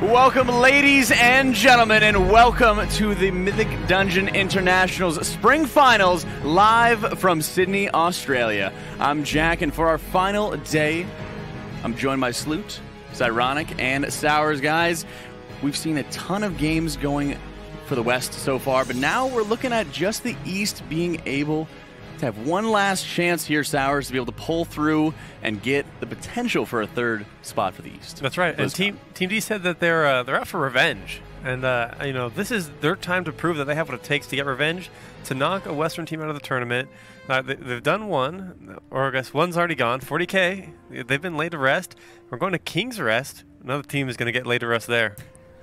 Welcome, ladies and gentlemen, and welcome to the Mythic Dungeon International's Spring Finals, live from Sydney, Australia. I'm Jack, and for our final day, I'm joined by Sloot, Zyronic, and Sours. Guys, we've seen a ton of games going for the West so far, but now we're looking at just the East being able to have one last chance here, Sours, to be able to pull through and get the potential for a third spot for the East. That's right. And Team D said that they're out for revenge, and you know, this is their time to prove that they have what it takes to get revenge, to knock a Western team out of the tournament. They've done one, or I guess one's already gone. 40K. They've been laid to rest. We're going to King's Rest. Another team is going to get laid to rest there.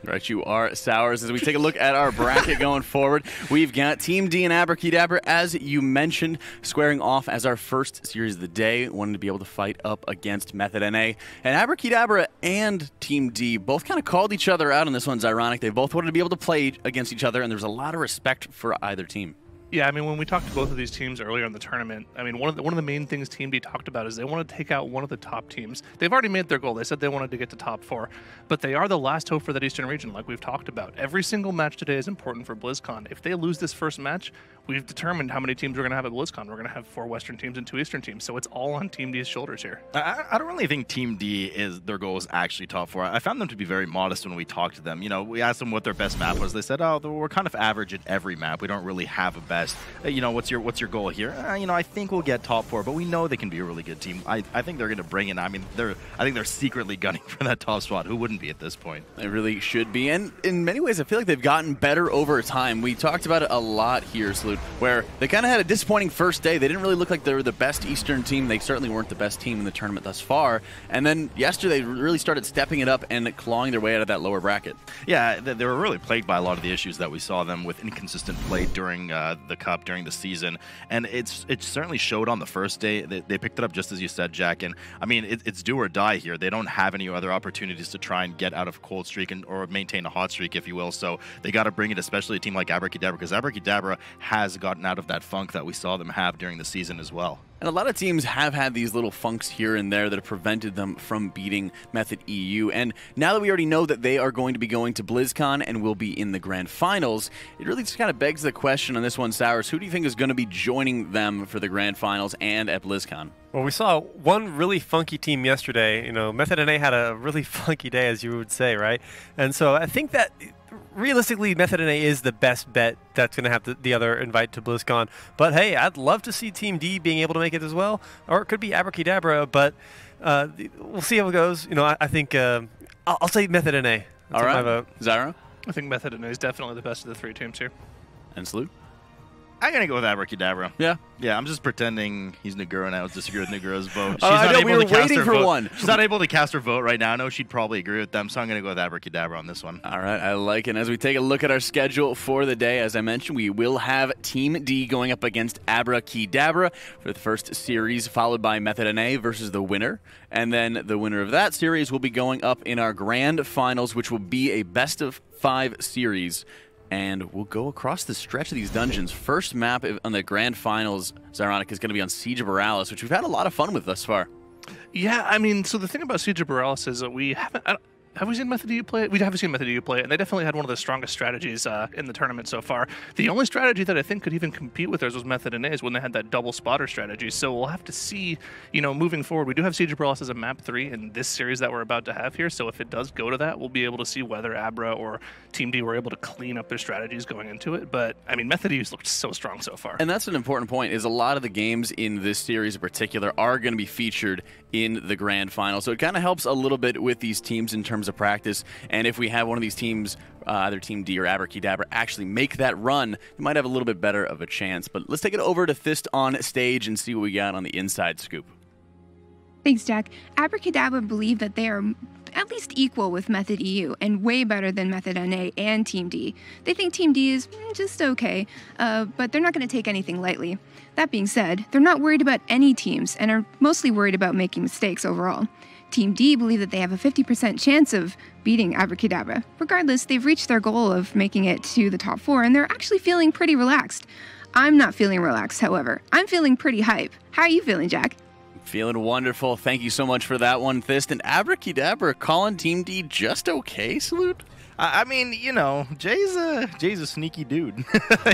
Right, you are, Sours. As we take a look at our bracket going forward, we've got Team D and Abrakeydabra, as you mentioned, squaring off as our first series of the day, wanting to be able to fight up against Method NA. And Abrakeydabra and Team D both kind of called each other out on this one, Zyronic. They both wanted to be able to play against each other, and there's a lot of respect for either team. Yeah, I mean, when we talked to both of these teams earlier in the tournament, I mean, one of the main things Team D talked about is they want to take out one of the top teams. They've already made their goal. They said they wanted to get to top 4, but they are the last hope for that Eastern region, like we've talked about. Every single match today is important for BlizzCon. If they lose this first match, we've determined how many teams we're going to have at BlizzCon. We're going to have 4 Western teams and 2 Eastern teams, so it's all on Team D's shoulders here. I don't really think Team D their goal is actually top 4. I found them to be very modest when we talked to them. You know, we asked them what their best map was. They said, oh, we're kind of average at every map. We don't really have a best. You know, what's your goal here? You know, I think we'll get top 4, but we know they can be a really good team. I think they're going to bring in. I mean, I think they're secretly gunning for that top spot. Who wouldn't be at this point? They really should be, and in many ways, I feel like they've gotten better over time. We talked about it a lot here, Sloot, where they kind of had a disappointing first day. They didn't really look like they were the best Eastern team. They certainly weren't the best team in the tournament thus far. And then yesterday, they really started stepping it up and clawing their way out of that lower bracket. Yeah, they were really plagued by a lot of the issues that we saw them with inconsistent play during the Cup, during the season. And it certainly showed on the first day. They picked it up just as you said, Jack. And I mean, it's do or die here. They don't have any other opportunities to try and get out of cold streak or maintain a hot streak, if you will. So they got to bring it, especially a team like Abrakeydabra, because Abrakeydabra has gotten out of that funk that we saw them have during the season as well. And a lot of teams have had these little funks here and there that have prevented them from beating Method EU. And now that we already know that they are going to be going to BlizzCon and will be in the grand finals, it really just kind of begs the question on this one, Sours. Who do you think is going to be joining them for the grand finals and at BlizzCon? Well, we saw one really funky team yesterday. You know, Method NA had a really funky day, as you would say, right? And so I think that realistically, Method NA is the best bet that's going to have the other invite to BlizzCon. But hey, I'd love to see Team D being able to make it as well. Or it could be Abrakeydabra, but we'll see how it goes. You know, I think I'll say Method NA. All right. Zyro? I think Method NA is definitely the best of the 3 teams here. And Sloot? I'm going to go with Abrakeydabra. Yeah? Yeah, I'm just pretending he's Nagura and I would disagree with Nagura's vote. She's I know, we were waiting for one. She's not able to cast her vote right now. I know she'd probably agree with them, so I'm going to go with Abrakeydabra on this one. All right, I like it. And as we take a look at our schedule for the day, as I mentioned, we will have Team D going up against Abrakeydabra for the first series, followed by Method NA versus the winner. And then the winner of that series will be going up in our grand finals, which will be a best-of-5 series. And we'll go across the stretch of these dungeons. First map on the grand finals, Zyronic, is going to be on Siege of Boralus, which we've had a lot of fun with thus far. Yeah, I mean, so the thing about Siege of Boralus is that we haven't... Have we seen Method EU play it? We haven't seen Method EU play it, and they definitely had one of the strongest strategies in the tournament so far. The only strategy that I think could even compete with theirs was Method NA's when they had that double spotter strategy. So we'll have to see, you know, moving forward. We do have Siege of Boralus as a map 3 in this series that we're about to have here. So if it does go to that, we'll be able to see whether Abra or Team D were able to clean up their strategies going into it. But I mean, Method EU's looked so strong so far. And that's an important point. Is a lot of the games in this series in particular are going to be featured in the grand final. So it kind of helps a little bit with these teams in terms of practice. And if we have one of these teams, either Team D or Abrakeydabra, actually make that run, they might have a little bit better of a chance. But let's take it over to Fist on stage and see what we got on the inside scoop. Thanks, Jack. Abrakeydabra believe that they are at least equal with Method EU and way better than Method NA and Team D. They think Team D is just okay, but they're not going to take anything lightly. That being said, they're not worried about any teams and are mostly worried about making mistakes overall. Team D believe that they have a 50% chance of beating Abrakeydabra. Regardless, they've reached their goal of making it to the top 4, and they're actually feeling pretty relaxed. I'm not feeling relaxed, however. I'm feeling pretty hype. How are you feeling, Jack? Feeling wonderful. Thank you so much for that one, Fist. And Abrakeydabra calling Team D just okay, Salute? I mean, you know, Jay's a sneaky dude.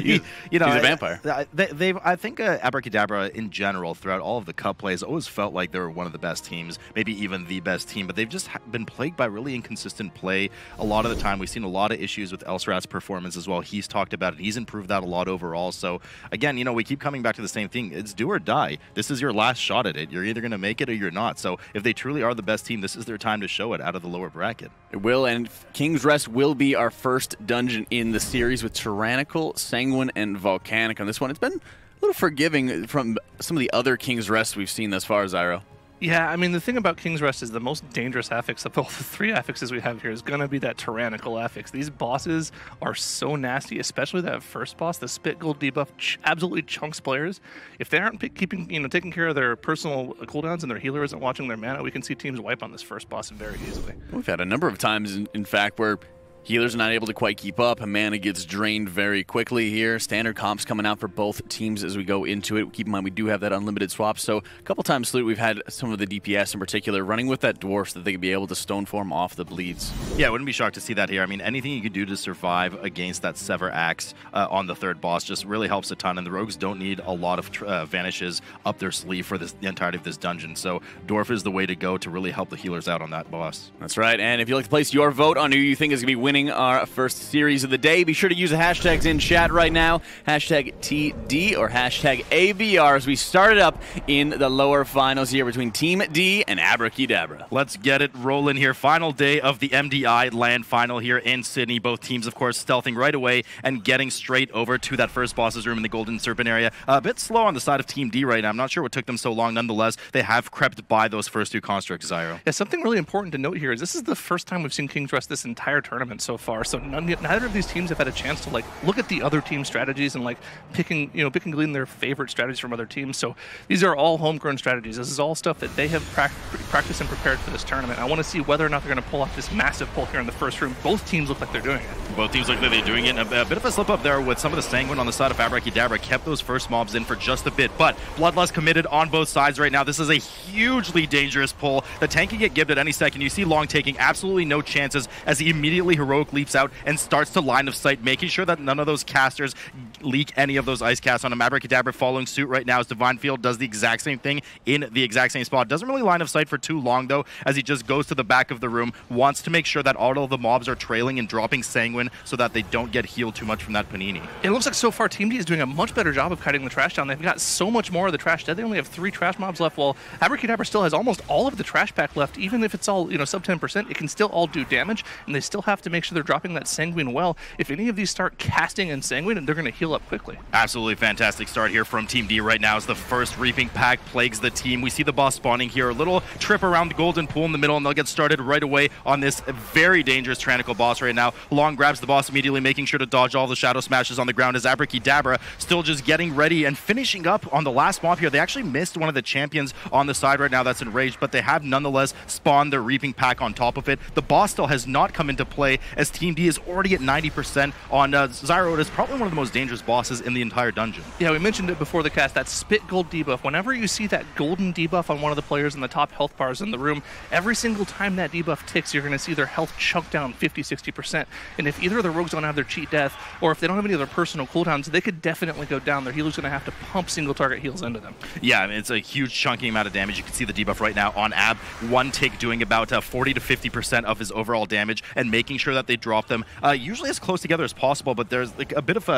He's a vampire. I think Abrakeydabra in general throughout all of the cup plays always felt like they were one of the best teams, maybe even the best team, but they've just been plagued by really inconsistent play a lot of the time. We've seen a lot of issues with Elsrat's performance as well. He's talked about it. He's improved that a lot overall. So again, you know, we keep coming back to the same thing. It's do or die. This is your last shot at it. You're either going to make it or you're not. So if they truly are the best team, this is their time to show it out of the lower bracket. It will, and King's Rest will be our first dungeon in the series with Tyrannical, Sanguine, and Volcanic. On this one, it's been a little forgiving from some of the other King's Rest we've seen thus far, Zyro. Yeah, I mean, the thing about King's Rest is the most dangerous affix of all the 3 affixes we have here is going to be that Tyrannical affix. These bosses are so nasty, especially that first boss, the Spit Gold debuff, absolutely chunks players. If they aren't taking care of their personal cooldowns and their healer isn't watching their mana, we can see teams wipe on this first boss very easily. We've had a number of times, in fact, where healers are not able to quite keep up, and mana gets drained very quickly here. Standard comps coming out for both teams as we go into it. Keep in mind, we do have that unlimited swap, so a couple times, Salute, we've had some of the DPS in particular running with that dwarf so that they can be able to stone form off the bleeds. Yeah, I wouldn't be shocked to see that here. I mean, anything you could do to survive against that Sever Axe on the third boss just really helps a ton, and the rogues don't need a lot of vanishes up their sleeve for the entirety of this dungeon, so dwarf is the way to go to really help the healers out on that boss. That's right, and if you'd like to place your vote on who you think is going to be winning our first series of the day, be sure to use the hashtags in chat right now, hashtag TD or hashtag ABR, as we started up in the lower finals here between Team D and Abrakeydabra. Let's get it rolling here. Final day of the MDI LAN final here in Sydney. Both teams, of course, stealthing right away and getting straight over to that first boss's room in the Golden Serpent area. A bit slow on the side of Team D right now. I'm not sure what took them so long. Nonetheless, they have crept by those first 2 constructs, Zyro. Yeah, something really important to note here is this is the first time we've seen King's Rest this entire tournament so far, so neither of these teams have had a chance to like look at the other team strategies and like pick and glean their favorite strategies from other teams. So these are all homegrown strategies. This is all stuff that they have practiced and prepared for this tournament. I want to see whether or not they're going to pull off this massive pull here in the first room. Both teams look like they're doing it. Both teams look like they're doing it. A bit of a slip up there with some of the Sanguine on the side of Abrakeydabra. Kept those first mobs in for just a bit, but Bloodlust committed on both sides right now. This is a hugely dangerous pull. The tank can get gibbed at any second. You see Long taking absolutely no chances as he immediately heroic leaps out and starts to line of sight, making sure that none of those casters leak any of those ice casts on him. Abrakeydabra following suit right now as Divine Field does the exact same thing in the exact same spot. Doesn't really line of sight for too long though, as he just goes to the back of the room, wants to make sure that all of the mobs are trailing and dropping Sanguine so that they don't get healed too much from that Panini. It looks like so far Team D is doing a much better job of cutting the trash down. They've got so much more of the trash dead. They only have 3 trash mobs left, while Abrakeydabra still has almost all of the trash pack left. Even if it's all, sub 10%, it can still all do damage, and they still have to make sure they're dropping that Sanguine well. If any of these start casting and Sanguine, they're going to heal up quickly. Absolutely fantastic start here from Team D right now as the first Reaping Pack plagues the team. We see the boss spawning here, a little trip around the golden pool in the middle, and they'll get started right away on this very dangerous Tyrannical boss right now. Long grabs the boss immediately, making sure to dodge all the Shadow Smashes on the ground as Abrakeydabra still just getting ready and finishing up on the last mob here. They actually missed one of the champions on the side right now that's enraged, but they have nonetheless spawned their Reaping Pack on top of it. The boss still has not come into play as Team D is already at 90% on Zyro. It is probably one of the most dangerous bosses in the entire dungeon. Yeah, we mentioned it before the cast, that Spit Gold debuff. Whenever you see that golden debuff on one of the players in the top health bars in the room, every single time that debuff ticks, you're going to see their health chunk down 50-60%. And if either of the rogues don't have their cheat death, or if they don't have any other personal cooldowns, they could definitely go down. Their healer's going to have to pump single target heals into them. Yeah, I mean, it's a huge chunking amount of damage. You can see the debuff right now on Ab. One tick doing about 40 to 50% of his overall damage, and making sure that they drop them usually as close together as possible, but there's like a bit of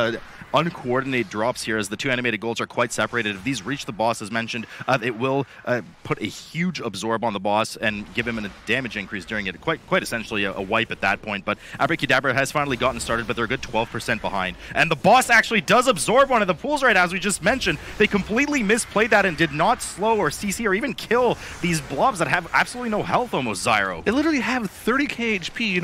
uncoordinated drops here as the 2 animated golds are quite separated. If these reach the boss, as mentioned, it will put a huge absorb on the boss and give him a damage increase during it. Quite essentially a wipe at that point, but Abrakeydabra has finally gotten started, but they're a good 12% behind. And the boss actually does absorb one of the pools right now, as we just mentioned. They completely misplayed that and did not slow or CC or even kill these blobs that have absolutely no health almost, Zyro. They literally have 30k HP,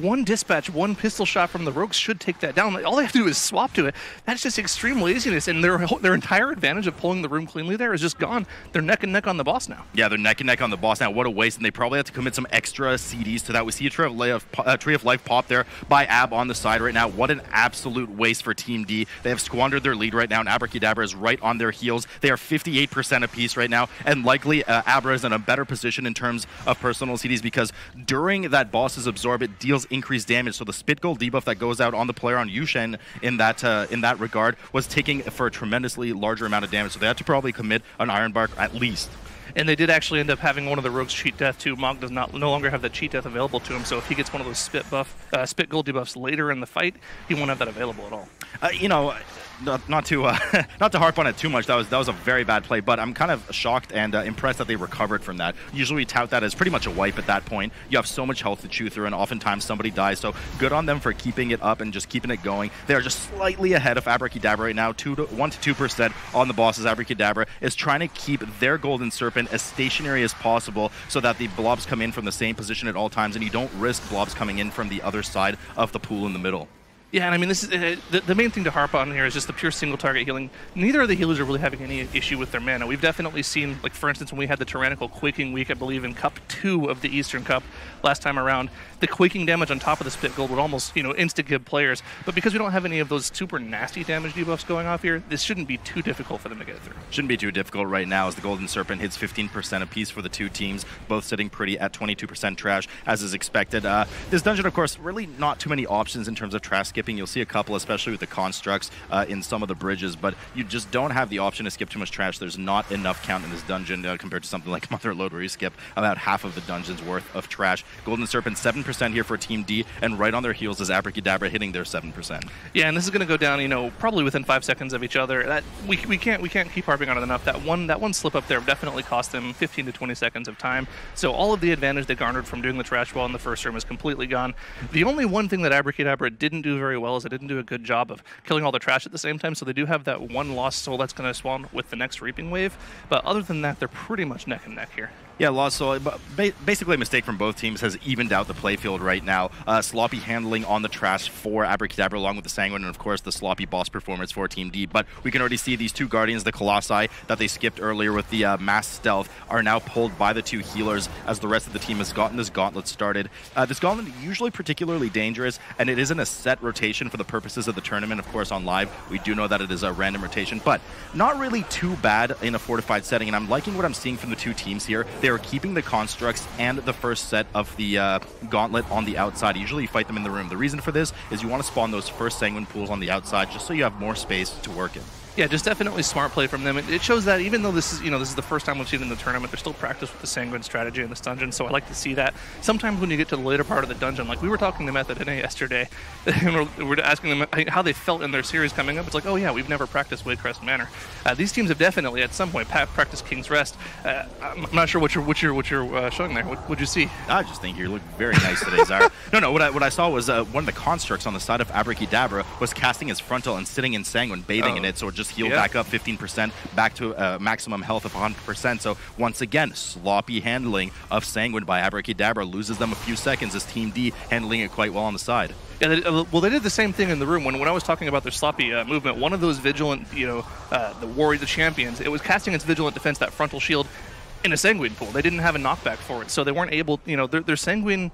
one dispatch, one pistol shot from the rogues should take that down. All they have to do is swap to it, That's just extreme laziness, and their entire advantage of pulling the room cleanly there is just gone. They're neck and neck on the boss now. Yeah, they're neck and neck on the boss now. What a waste, and they probably have to commit some extra CDs to that. We see a Tree of Life pop there by Ab on the side right now. What an absolute waste for Team D. They have squandered their lead right now, and Abrakeydabra is right on their heels. They are 58% apiece right now, and likely Abra is in a better position in terms of personal CDs because during that boss's absorb, it deals increased damage. So the Spit Gold debuff that goes out on the player on Yushen in that regard was taking for a tremendously larger amount of damage. So they had to probably commit an Iron Bark at least. And they did actually end up having one of the rogues cheat death too. Mog does no longer have that cheat death available to him, so if he gets one of those spit gold debuffs later in the fight, he won't have that available at all. Not to harp on it too much. That was a very bad play, but I'm kind of shocked and impressed that they recovered from that. Usually we tout that as pretty much a wipe at that point. You have so much health to chew through, and oftentimes somebody dies. So good on them for keeping it up and just keeping it going. They are just slightly ahead of Abrakeydabra right now, 1 to 2% on the bosses. Abrakeydabra is trying to keep their Golden Serpent as stationary as possible so that the blobs come in from the same position at all times, and you don't risk blobs coming in from the other side of the pool in the middle. Yeah, and I mean, this is the main thing to harp on here is just the pure single target healing. Neither of the healers are really having any issue with their mana. We've definitely seen, like for instance, when we had the Tyrannical Quaking week, I believe in Cup 2 of the Eastern Cup last time around, the Quaking damage on top of the Spit Gold would almost, insta-give players. But because we don't have any of those super nasty damage debuffs going off here, this shouldn't be too difficult for them to get through. Shouldn't be too difficult right now as the Golden Serpent hits 15% apiece for the two teams, both sitting pretty at 22% trash, as is expected. This dungeon, of course, really not too many options in terms of trash skipping. You'll see a couple, especially with the constructs in some of the bridges, but you just don't have the option to skip too much trash. There's not enough count in this dungeon compared to something like Mother Lode, where you skip about half of the dungeon's worth of trash. Golden Serpent 7% here for Team D, and right on their heels is Abrakeydabra hitting their 7%. Yeah, and this is going to go down, probably within 5 seconds of each other. That we can't keep harping on it enough. That one slip up there definitely cost them 15 to 20 seconds of time. So all of the advantage they garnered from doing the trash wall in the first room is completely gone. The only one thing that Abrakeydabra didn't do very well is it didn't do a good job of killing all the trash at the same time. So they do have that one lost soul that's going to spawn with the next reaping wave. But other than that, they're pretty much neck and neck here. Yeah, lost soul. Basically a mistake from both teams has evened out the playfield right now. Sloppy handling on the trash for Abrakeydabra, along with the Sanguine, and of course the sloppy boss performance for Team D. But we can already see these two Guardians, the Colossi, that they skipped earlier with the mass stealth, are now pulled by the two healers as the rest of the team has gotten this gauntlet started. This gauntlet is usually particularly dangerous, and it isn't a set rotation for the purposes of the tournament. Of course, on live, we do know that it is a random rotation, but not really too bad in a fortified setting, and I'm liking what I'm seeing from the two teams here. They are keeping the constructs and the first set of the gauntlet on the outside. Usually you fight them in the room. The reason for this is you want to spawn those first Sanguine pools on the outside just so you have more space to work in. Yeah, just definitely smart play from them. It shows that even though this is the first time we've seen it in the tournament, they're still practice with the Sanguine strategy in this dungeon, so I like to see that. Sometimes when you get to the later part of the dungeon, like we were talking to Method NA yesterday, and we're asking them how they felt in their series coming up. It's like, oh yeah, we've never practiced Waycrest Manor. These teams have definitely at some point practiced King's Rest. I'm not sure what you're showing there. What'd you see? I just think you look very nice today, Zara. No, what I saw was one of the constructs on the side of Abrakeydabra was casting his frontal and sitting in Sanguine, bathing in it, so it just healed back up 15%, back to maximum health of 100%. So once again, sloppy handling of Sanguine by Abrakeydabra loses them a few seconds as Team D handling it quite well on the side. Yeah, they did the same thing in the room. When I was talking about their sloppy movement, one of those vigilant, the champions, it was casting its vigilant defense, that frontal shield, in a Sanguine pool. They didn't have a knockback for it, so they weren't able, their Sanguine,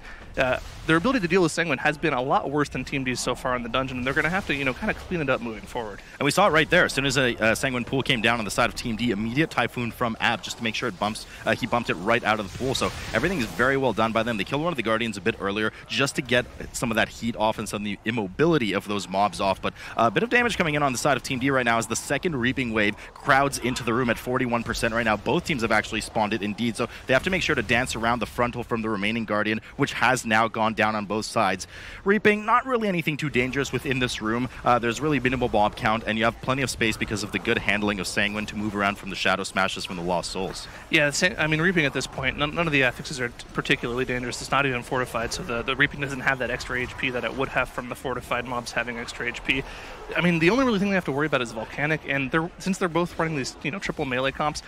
their ability to deal with Sanguine has been a lot worse than Team D's so far in the dungeon, and they're going to have to, kind of clean it up moving forward. And we saw it right there. As soon as a Sanguine pool came down on the side of Team D, immediate Typhoon from Ab just to make sure it bumps. He bumped it right out of the pool, so everything is very well done by them. They killed one of the Guardians a bit earlier just to get some of that heat off and some of the immobility of those mobs off, but a bit of damage coming in on the side of Team D right now as the second Reaping Wave crowds into the room at 41% right now. Both teams have actually spawned it indeed, so they have to make sure to dance around the frontal from the remaining Guardian, which has now gone down on both sides. Reaping, not really anything too dangerous within this room. There's really minimal mob count, and you have plenty of space because of the good handling of Sanguine to move around from the Shadow Smashes from the Lost Souls. Yeah, I mean, Reaping at this point, none of the affixes are particularly dangerous. It's not even fortified, so the Reaping doesn't have that extra HP that it would have from the fortified mobs having extra HP. I mean, the only really thing they have to worry about is Volcanic, and since they're both running these triple melee comps,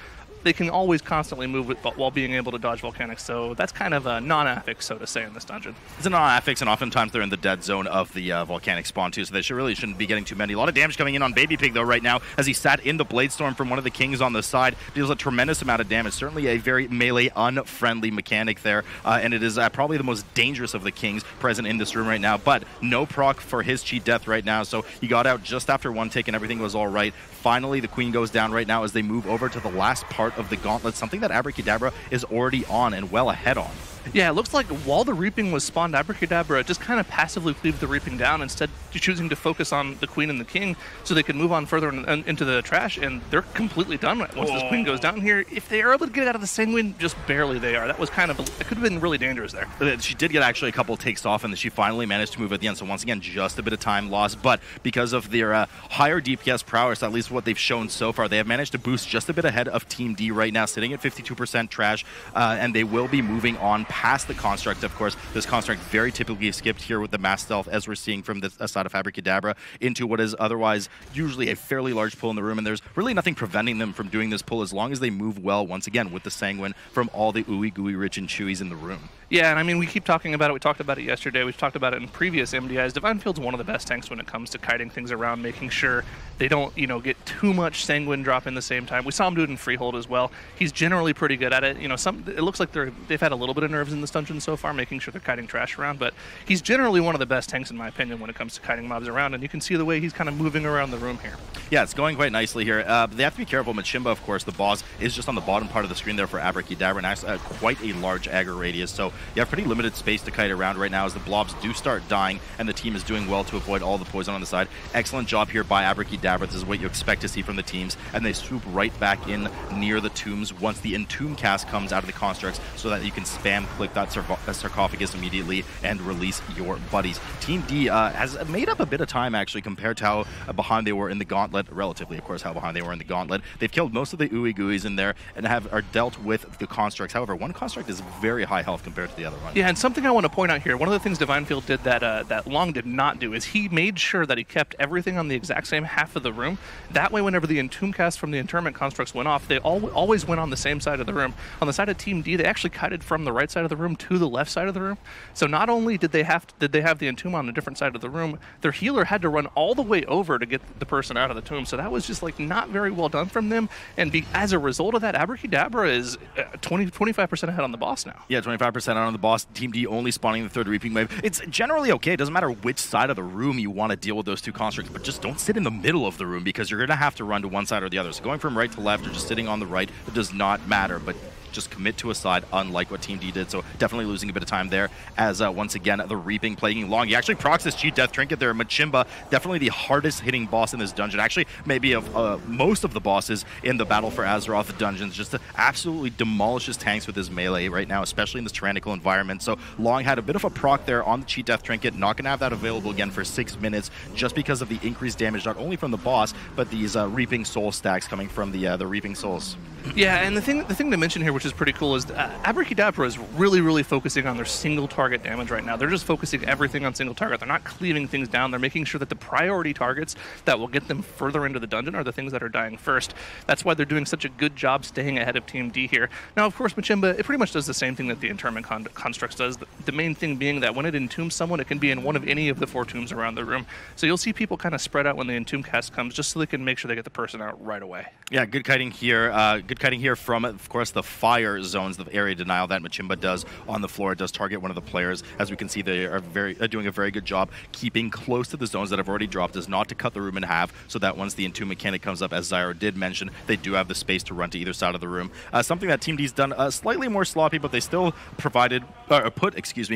they can always constantly move while being able to dodge volcanics. So that's kind of a non-affix, so to say, in this dungeon. It's a non-affix, and oftentimes they're in the dead zone of the volcanic spawn too, so they really shouldn't be getting too many. A lot of damage coming in on Baby Pig though right now, as he sat in the Bladestorm from one of the kings on the side. Deals a tremendous amount of damage. Certainly a very melee unfriendly mechanic there, and it is probably the most dangerous of the kings present in this room right now. But no proc for his cheat death right now, so he got out just after one tick and everything was all right. Finally, the queen goes down right now as they move over to the last part of the gauntlet, something that Abrakeydabra is already on and well ahead on. Yeah, it looks like while the Reaping was spawned, Abrakeydabra just kind of passively cleaved the Reaping down, instead choosing to focus on the Queen and the King so they could move on further into the trash, and they're completely done once this Queen goes down here. If they are able to get out of the Sanguine, just barely they are. That was kind of, it could have been really dangerous there. She did get actually a couple takes off, and she finally managed to move at the end, so once again, just a bit of time lost, but because of their higher DPS prowess, at least what they've shown so far, they have managed to boost just a bit ahead of Team D right now, sitting at 52% trash, and they will be moving on past the Construct. Of course, this Construct very typically skipped here with the Mass Stealth, as we're seeing from the side of Abrakeydabra, into what is otherwise usually a fairly large pull in the room, and there's really nothing preventing them from doing this pull as long as they move well, once again, with the Sanguine from all the ooey gooey rich and chewies in the room. Yeah, and I mean, we keep talking about it. We talked about it yesterday. We've talked about it in previous MDIs. Divine Field's one of the best tanks when it comes to kiting things around, making sure they don't, get too much Sanguine drop in the same time. We saw him do it in Freehold as well. He's generally pretty good at it. It looks like they've had a little bit of nerves in this dungeon so far, making sure they're kiting trash around, but he's generally one of the best tanks, in my opinion, when it comes to kiting mobs around, and you can see the way he's kind of moving around the room here. Yeah, it's going quite nicely here. They have to be careful. Mythic, of course, the boss, is just on the bottom part of the screen there for Abrakeydabra, and has quite a large aggro radius, so you have pretty limited space to kite around right now as the blobs do start dying, and the team is doing well to avoid all the poison on the side. Excellent job here by Abrakeydabra. This is what you expect to see from the teams, and they swoop right back in near the tombs once the Entomb cast comes out of the constructs, so that you can spam click that sarcophagus immediately and release your buddies. Team D has made up a bit of time, actually, compared to how behind they were in the gauntlet, relatively, of course, how behind they were in the gauntlet. They've killed most of the ooey gooeys in there and are dealt with the constructs. However, one construct is very high health compared to the other one. Yeah, and something I want to point out here, one of the things Divine Field did that Long did not do is he made sure that he kept everything on the exact same half of the room. That way, whenever the Entomb cast from the Interment constructs went off, they always went on the same side of the room. On the side of Team D, they actually kited from the right side of the room to the left side of the room. So not only did they have the Entomb on a different side of the room, their healer had to run all the way over to get the person out of the tomb. So that was just not very well done from them. And as a result of that, Abrakeydabra is 25% ahead on the boss now. Yeah, 25% out on the boss. Team D only spawning the third Reaping Wave. It's generally okay. It doesn't matter which side of the room you want to deal with those two constructs, but just don't sit in the middle of the room, because you're going to have to run to one side or the other. So going from right to left or just sitting on the right, it does not matter. But just commit to a side, unlike what Team D did. So definitely losing a bit of time there, as once again the Reaping plaguing Long. He actually procs this cheat death trinket there. Mythic, definitely the hardest hitting boss in this dungeon. Actually, maybe of most of the bosses in the Battle for Azeroth dungeons. Just absolutely demolishes tanks with his melee right now, especially in this tyrannical environment. So Long had a bit of a proc there on the cheat death trinket. Not going to have that available again for 6 minutes, just because of the increased damage, not only from the boss, but these Reaping Soul stacks coming from the Reaping Souls. Yeah, and the thing to mention here, which is pretty cool, is Abrakeydabra is really focusing on their single target damage right now. They're just focusing everything on single target. They're not cleaving things down. They're making sure that the priority targets that will get them further into the dungeon are the things that are dying first. That's why they're doing such a good job staying ahead of Team D here. Now, of course, Mythic, it pretty much does the same thing that the Interment constructs does. The main thing being that when it entombs someone, it can be in one of any of the 4 tombs around the room. So you'll see people kind of spread out when the Entomb cast comes, just so they can make sure they get the person out right away. Yeah, good kiting here. Good kiting here from, of course, the fire zones, the area denial that Mythic does on the floor. It does target one of the players. As we can see, they are doing a very good job keeping close to the zones that have already dropped, is not to cut the room in half, so that once the Entomb mechanic comes up, as Zyro did mention, they do have the space to run to either side of the room. Something that Team D's done slightly more sloppy, but they still put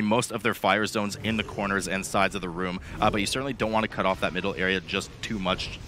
most of their fire zones in the corners and sides of the room. But you certainly don't want to cut off that middle area just too much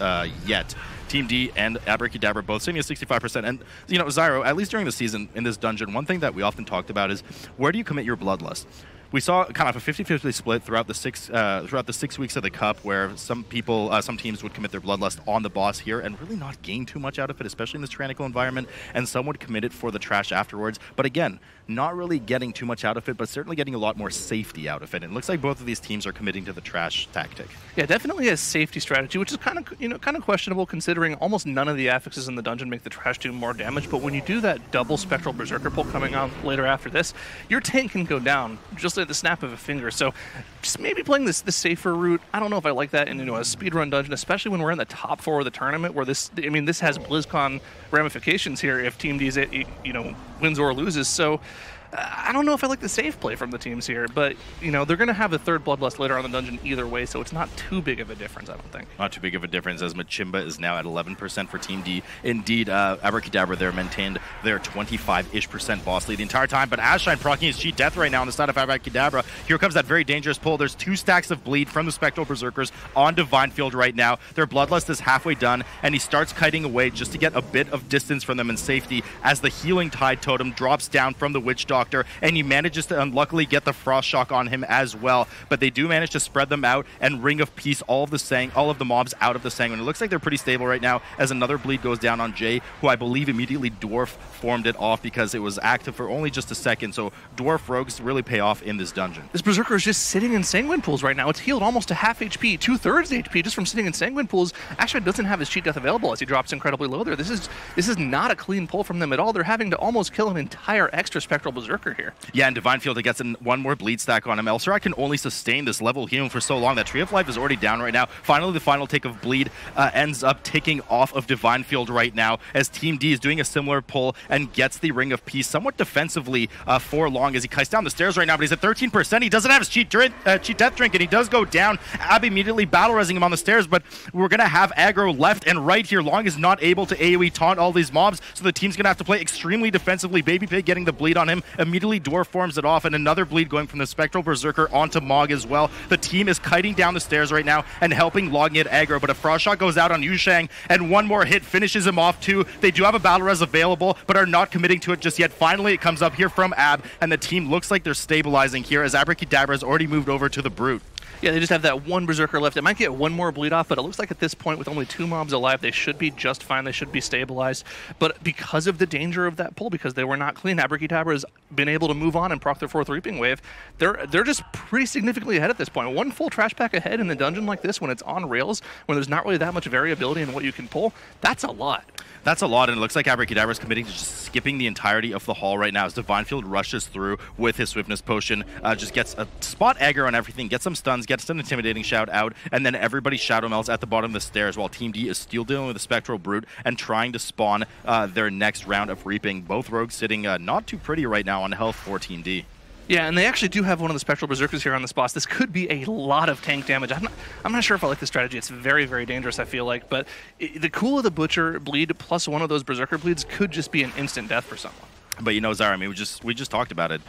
yet. Team D and Abrakeydabra both sitting at 65%. And, Zyro, at least during the season in this dungeon, one thing that we often talked about is, where do you commit your bloodlust? We saw kind of a 50-50 split throughout the 6 weeks of the Cup, where some teams would commit their bloodlust on the boss here and really not gain too much out of it, especially in this tyrannical environment, and some would commit it for the trash afterwards. But again, not really getting too much out of it, but certainly getting a lot more safety out of it. And it looks like both of these teams are committing to the trash tactic. Yeah, definitely a safety strategy, which is kind of questionable considering almost none of the affixes in the dungeon make the trash do more damage. But when you do that double spectral berserker pull coming on later after this, your tank can go down just at the snap of a finger. So just maybe playing the safer route. I don't know if I like that in a speedrun dungeon, especially when we're in the top 4 of the tournament, where this has BlizzCon ramifications here if Team D's wins or loses. So I don't know if I like the safe play from the teams here, but they're going to have a third Bloodlust later on in the dungeon either way, so it's not too big of a difference, I don't think. Not too big of a difference, as Machimba is now at 11% for Team D. Indeed, Abrakeydabra there maintained their 25-ish% boss lead the entire time, but Ashine proccing his cheat death right now on the side of Abrakeydabra. Here comes that very dangerous pull. There's 2 stacks of bleed from the Spectral Berserkers on Divine Field right now. Their Bloodlust is halfway done, and he starts kiting away just to get a bit of distance from them in safety as the Healing Tide Totem drops down from the Witch Doctor, and he manages to unluckily get the Frost Shock on him as well. But they do manage to spread them out and Ring of Peace all of the mobs out of the Sanguine. It looks like they're pretty stable right now as another bleed goes down on Jay, who I believe immediately Dwarf formed it off because it was active for only just a second. So Dwarf Rogues really pay off in this dungeon. This Berserker is just sitting in Sanguine pools right now. It's healed almost to half HP, 2/3 HP just from sitting in Sanguine pools. Actually doesn't have his cheat death available as he drops incredibly low there. This is not a clean pull from them at all. They're having to almost kill an entire extra Spectral Berserker here. Yeah, and Divine Field gets one more bleed stack on him. Elserat can only sustain this level of healing for so long. That Tree of Life is already down right now. Finally, the final take of bleed ends up ticking off of Divine Field right now as Team D is doing a similar pull and gets the Ring of Peace somewhat defensively for long as he kites down the stairs right now, but he's at 13%. He doesn't have his cheat death drink, and he does go down. Ab immediately battle-resing him on the stairs, but we're going to have aggro left and right here. Long is not able to AoE taunt all these mobs, so the team's going to have to play extremely defensively. Baby Pig getting the bleed on him. Immediately Dwarf forms it off, and another bleed going from the Spectral Berserker onto Mog as well. The team is kiting down the stairs right now and helping logging it aggro, but a Frost Shot goes out on Yushang, and one more hit finishes him off too. They do have a battle res available, but are not committing to it just yet. Finally, it comes up here from Ab, and the team looks like they're stabilizing here as Abrakeydabra has already moved over to the Brute. Yeah, they just have that one Berserker left. It might get one more bleed off, but it looks like at this point, with only 2 mobs alive, they should be just fine. They should be stabilized. But because of the danger of that pull, because they were not clean, Abrakeydabra has been able to move on and proc their 4th Reaping Wave. They're just pretty significantly ahead at this point. One full trash pack ahead in a dungeon like this, when it's on rails, when there's not really that much variability in what you can pull, that's a lot. That's a lot, and it looks like Abrakeydabra is committing to just skipping the entirety of the hall right now as Divine Field rushes through with his Swiftness Potion, just gets a spot aggro on everything, gets some stuns, gets an Intimidating Shout out, and then everybody Shadow Melts at the bottom of the stairs while Team D is still dealing with the Spectral Brute and trying to spawn their next round of Reaping. Both rogues sitting not too pretty right now on health for Team D. Yeah, and they actually do have one of the Spectral Berserkers here on this boss. This could be a lot of tank damage. I'm not sure if I like this strategy. It's very, very dangerous, I feel like. But the Cool of the Butcher bleed plus one of those Berserker bleeds could just be an instant death for someone. But Zara, I mean, we just talked about it.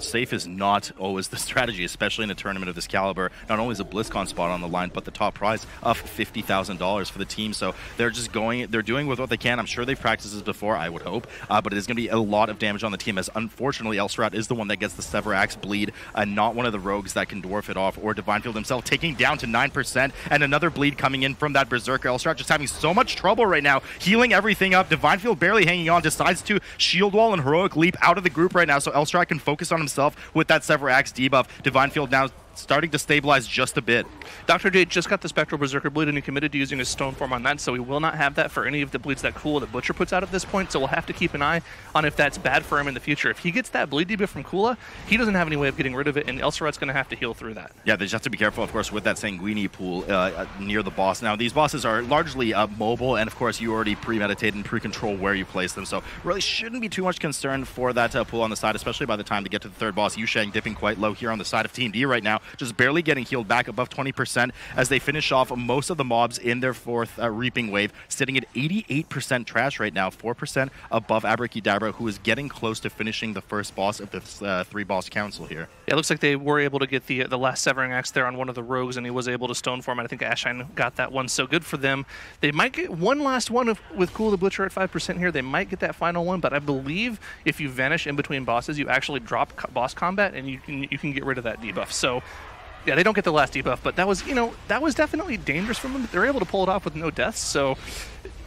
Safe is not always the strategy, especially in a tournament of this caliber. Not only is a BlizzCon spot on the line, but the top prize of $50,000 for the team. So they're doing with what they can. I'm sure they've practiced this before, I would hope. But it is going to be a lot of damage on the team, as unfortunately Elserat is the one that gets the Sever Axe bleed, and not one of the rogues that can dwarf it off, or Divine Field himself taking down to 9%, and another bleed coming in from that Berserker. Elserat just having so much trouble right now, healing everything up. Divine Field barely hanging on, decides to Shield Wall and Heroic Leap out of the group right now, so Elstrat can focus on himself with that Sever Axe debuff. Divine Field now starting to stabilize just a bit. Dr. J just got the Spectral Berserker bleed, and he committed to using his Stone Form on that, so he will not have that for any of the bleeds that Kula the Butcher puts out at this point, so we'll have to keep an eye on if that's bad for him in the future. If he gets that bleed debuff from Kula, he doesn't have any way of getting rid of it, and Elserat's going to have to heal through that. Yeah, they just have to be careful, of course, with that Sanguini pool near the boss. Now, these bosses are largely mobile, and of course, you already premeditate and pre-control where you place them, so really shouldn't be too much concern for that pool on the side, especially by the time they get to the third boss. Yushang dipping quite low here on the side of Team D right now, just barely getting healed back above 20% as they finish off most of the mobs in their 4th Reaping Wave, sitting at 88% trash right now, 4% above Abrakeydabra, who is getting close to finishing the first boss of this 3-boss council here. Yeah, it looks like they were able to get the last Severing Axe there on one of the rogues, and he was able to Stone Form, and I think Ashine got that one, so good for them. They might get one last one with Cool the Butcher at 5% here. They might get that final one, but I believe if you vanish in between bosses, you actually drop boss combat, and you can get rid of that debuff. So yeah, they don't get the last debuff, but that was definitely dangerous from them. They're able to pull it off with no deaths, so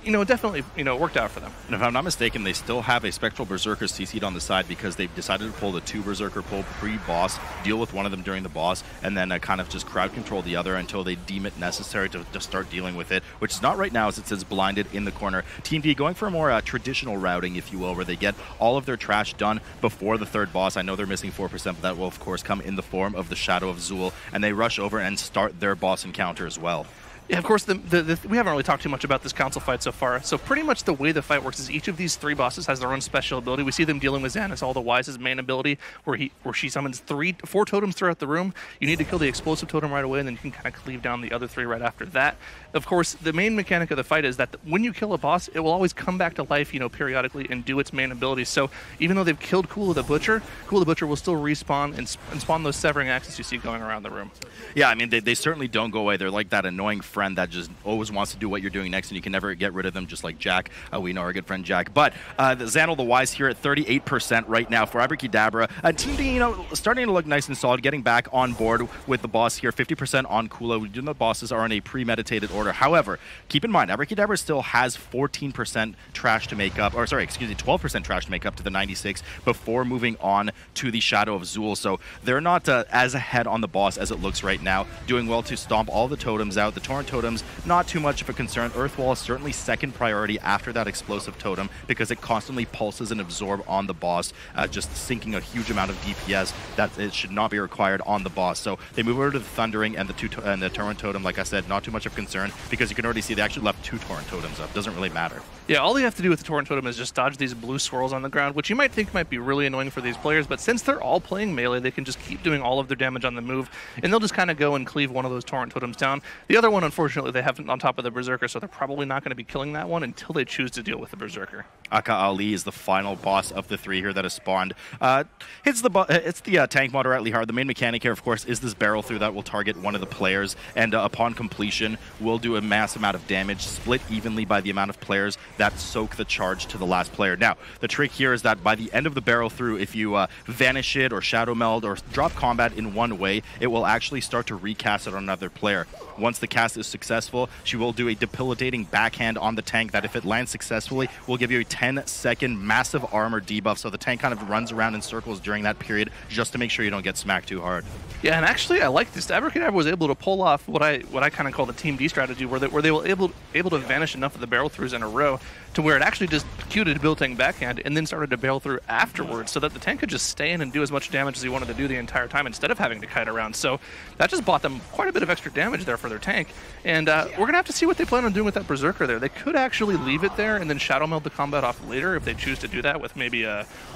it definitely, worked out for them. And if I'm not mistaken, they still have a Spectral Berserker CC'd on the side because they've decided to pull the 2 Berserker pull pre-boss, deal with one of them during the boss, and then kind of just crowd control the other until they deem it necessary to start dealing with it, which is not right now as it says blinded in the corner. Team D going for a more traditional routing, if you will, where they get all of their trash done before the 3rd boss. I know they're missing 4%, but that will, of course, come in the form of the Shadow of Zul, and they rush over and start their boss encounter as well. Yeah, of course, we haven't really talked too much about this council fight so far. So pretty much the way the fight works is each of these 3 bosses has their own special ability. We see them dealing with Xanax All the Wise's main ability, where she summons 4 totems throughout the room. You need to kill the explosive totem right away, and then you can kind of cleave down the other 3 right after that. Of course, the main mechanic of the fight is that when you kill a boss, it will always come back to life, periodically and do its main ability. So even though they've killed Kula the Butcher will still respawn and spawn those severing axes you see going around the room. Yeah, I mean, they certainly don't go away. They're like that annoying friend that just always wants to do what you're doing next, and you can never get rid of them, just like Jack. We know our good friend Jack. But the Xanal the Wise here at 38% right now for Abrakeydabra. Team D, starting to look nice and solid, getting back on board with the boss here. 50% on Kula. We do know the bosses are in a premeditated order. However, keep in mind, Abrakeydabra still has 14% trash to make up, or sorry, excuse me, 12% trash to make up to the 96 before moving on to the Shadow of Zul. So they're not as ahead on the boss as it looks right now. Doing well to stomp all the totems out. The Torrent totems, not too much of a concern. Earthwall is certainly second priority after that explosive totem because it constantly pulses and absorbs on the boss, just sinking a huge amount of DPS that it should not be required on the boss. So they move over to the Thundering and the Torrent totem. Like I said, not too much of concern because you can already see they actually left 2 Torrent totems up. Doesn't really matter. Yeah, all you have to do with the Torrent totem is just dodge these blue swirls on the ground, which you might think might be really annoying for these players, but since they're all playing melee, they can just keep doing all of their damage on the move, and they'll just kind of go and cleave one of those Torrent totems down. The other one, unfortunately, they have on top of the Berserker, so they're probably not going to be killing that one until they choose to deal with the Berserker. Aka Ali is the final boss of the 3 here that has spawned. Hits the tank moderately hard. The main mechanic here, of course, is this barrel through that will target one of the players, and upon completion will do a mass amount of damage, split evenly by the amount of players that soak the charge to the last player. Now, the trick here is that by the end of the barrel through, if you vanish it or shadow meld or drop combat in one way, it will actually start to recast it on another player. Once the cast is successful, she will do a debilitating backhand on the tank that, if it lands successfully, will give you a 10-second massive armor debuff. So the tank kind of runs around in circles during that period just to make sure you don't get smacked too hard. Yeah, and actually, I like this. Abrakeydabra was able to pull off what I kind of call the Team D strategy, where they were able to vanish enough of the barrel throughs in a row to where it actually just queued a debilitating backhand and then started to barrel through afterwards, so that the tank could just stay in and do as much damage as he wanted to do the entire time instead of having to kite around. So that just bought them quite a bit of extra damage there for their tank. And we're going to have to see what they plan on doing with that Berserker there. They could actually leave it there and then Shadow Meld the combat off later if they choose to do that with maybe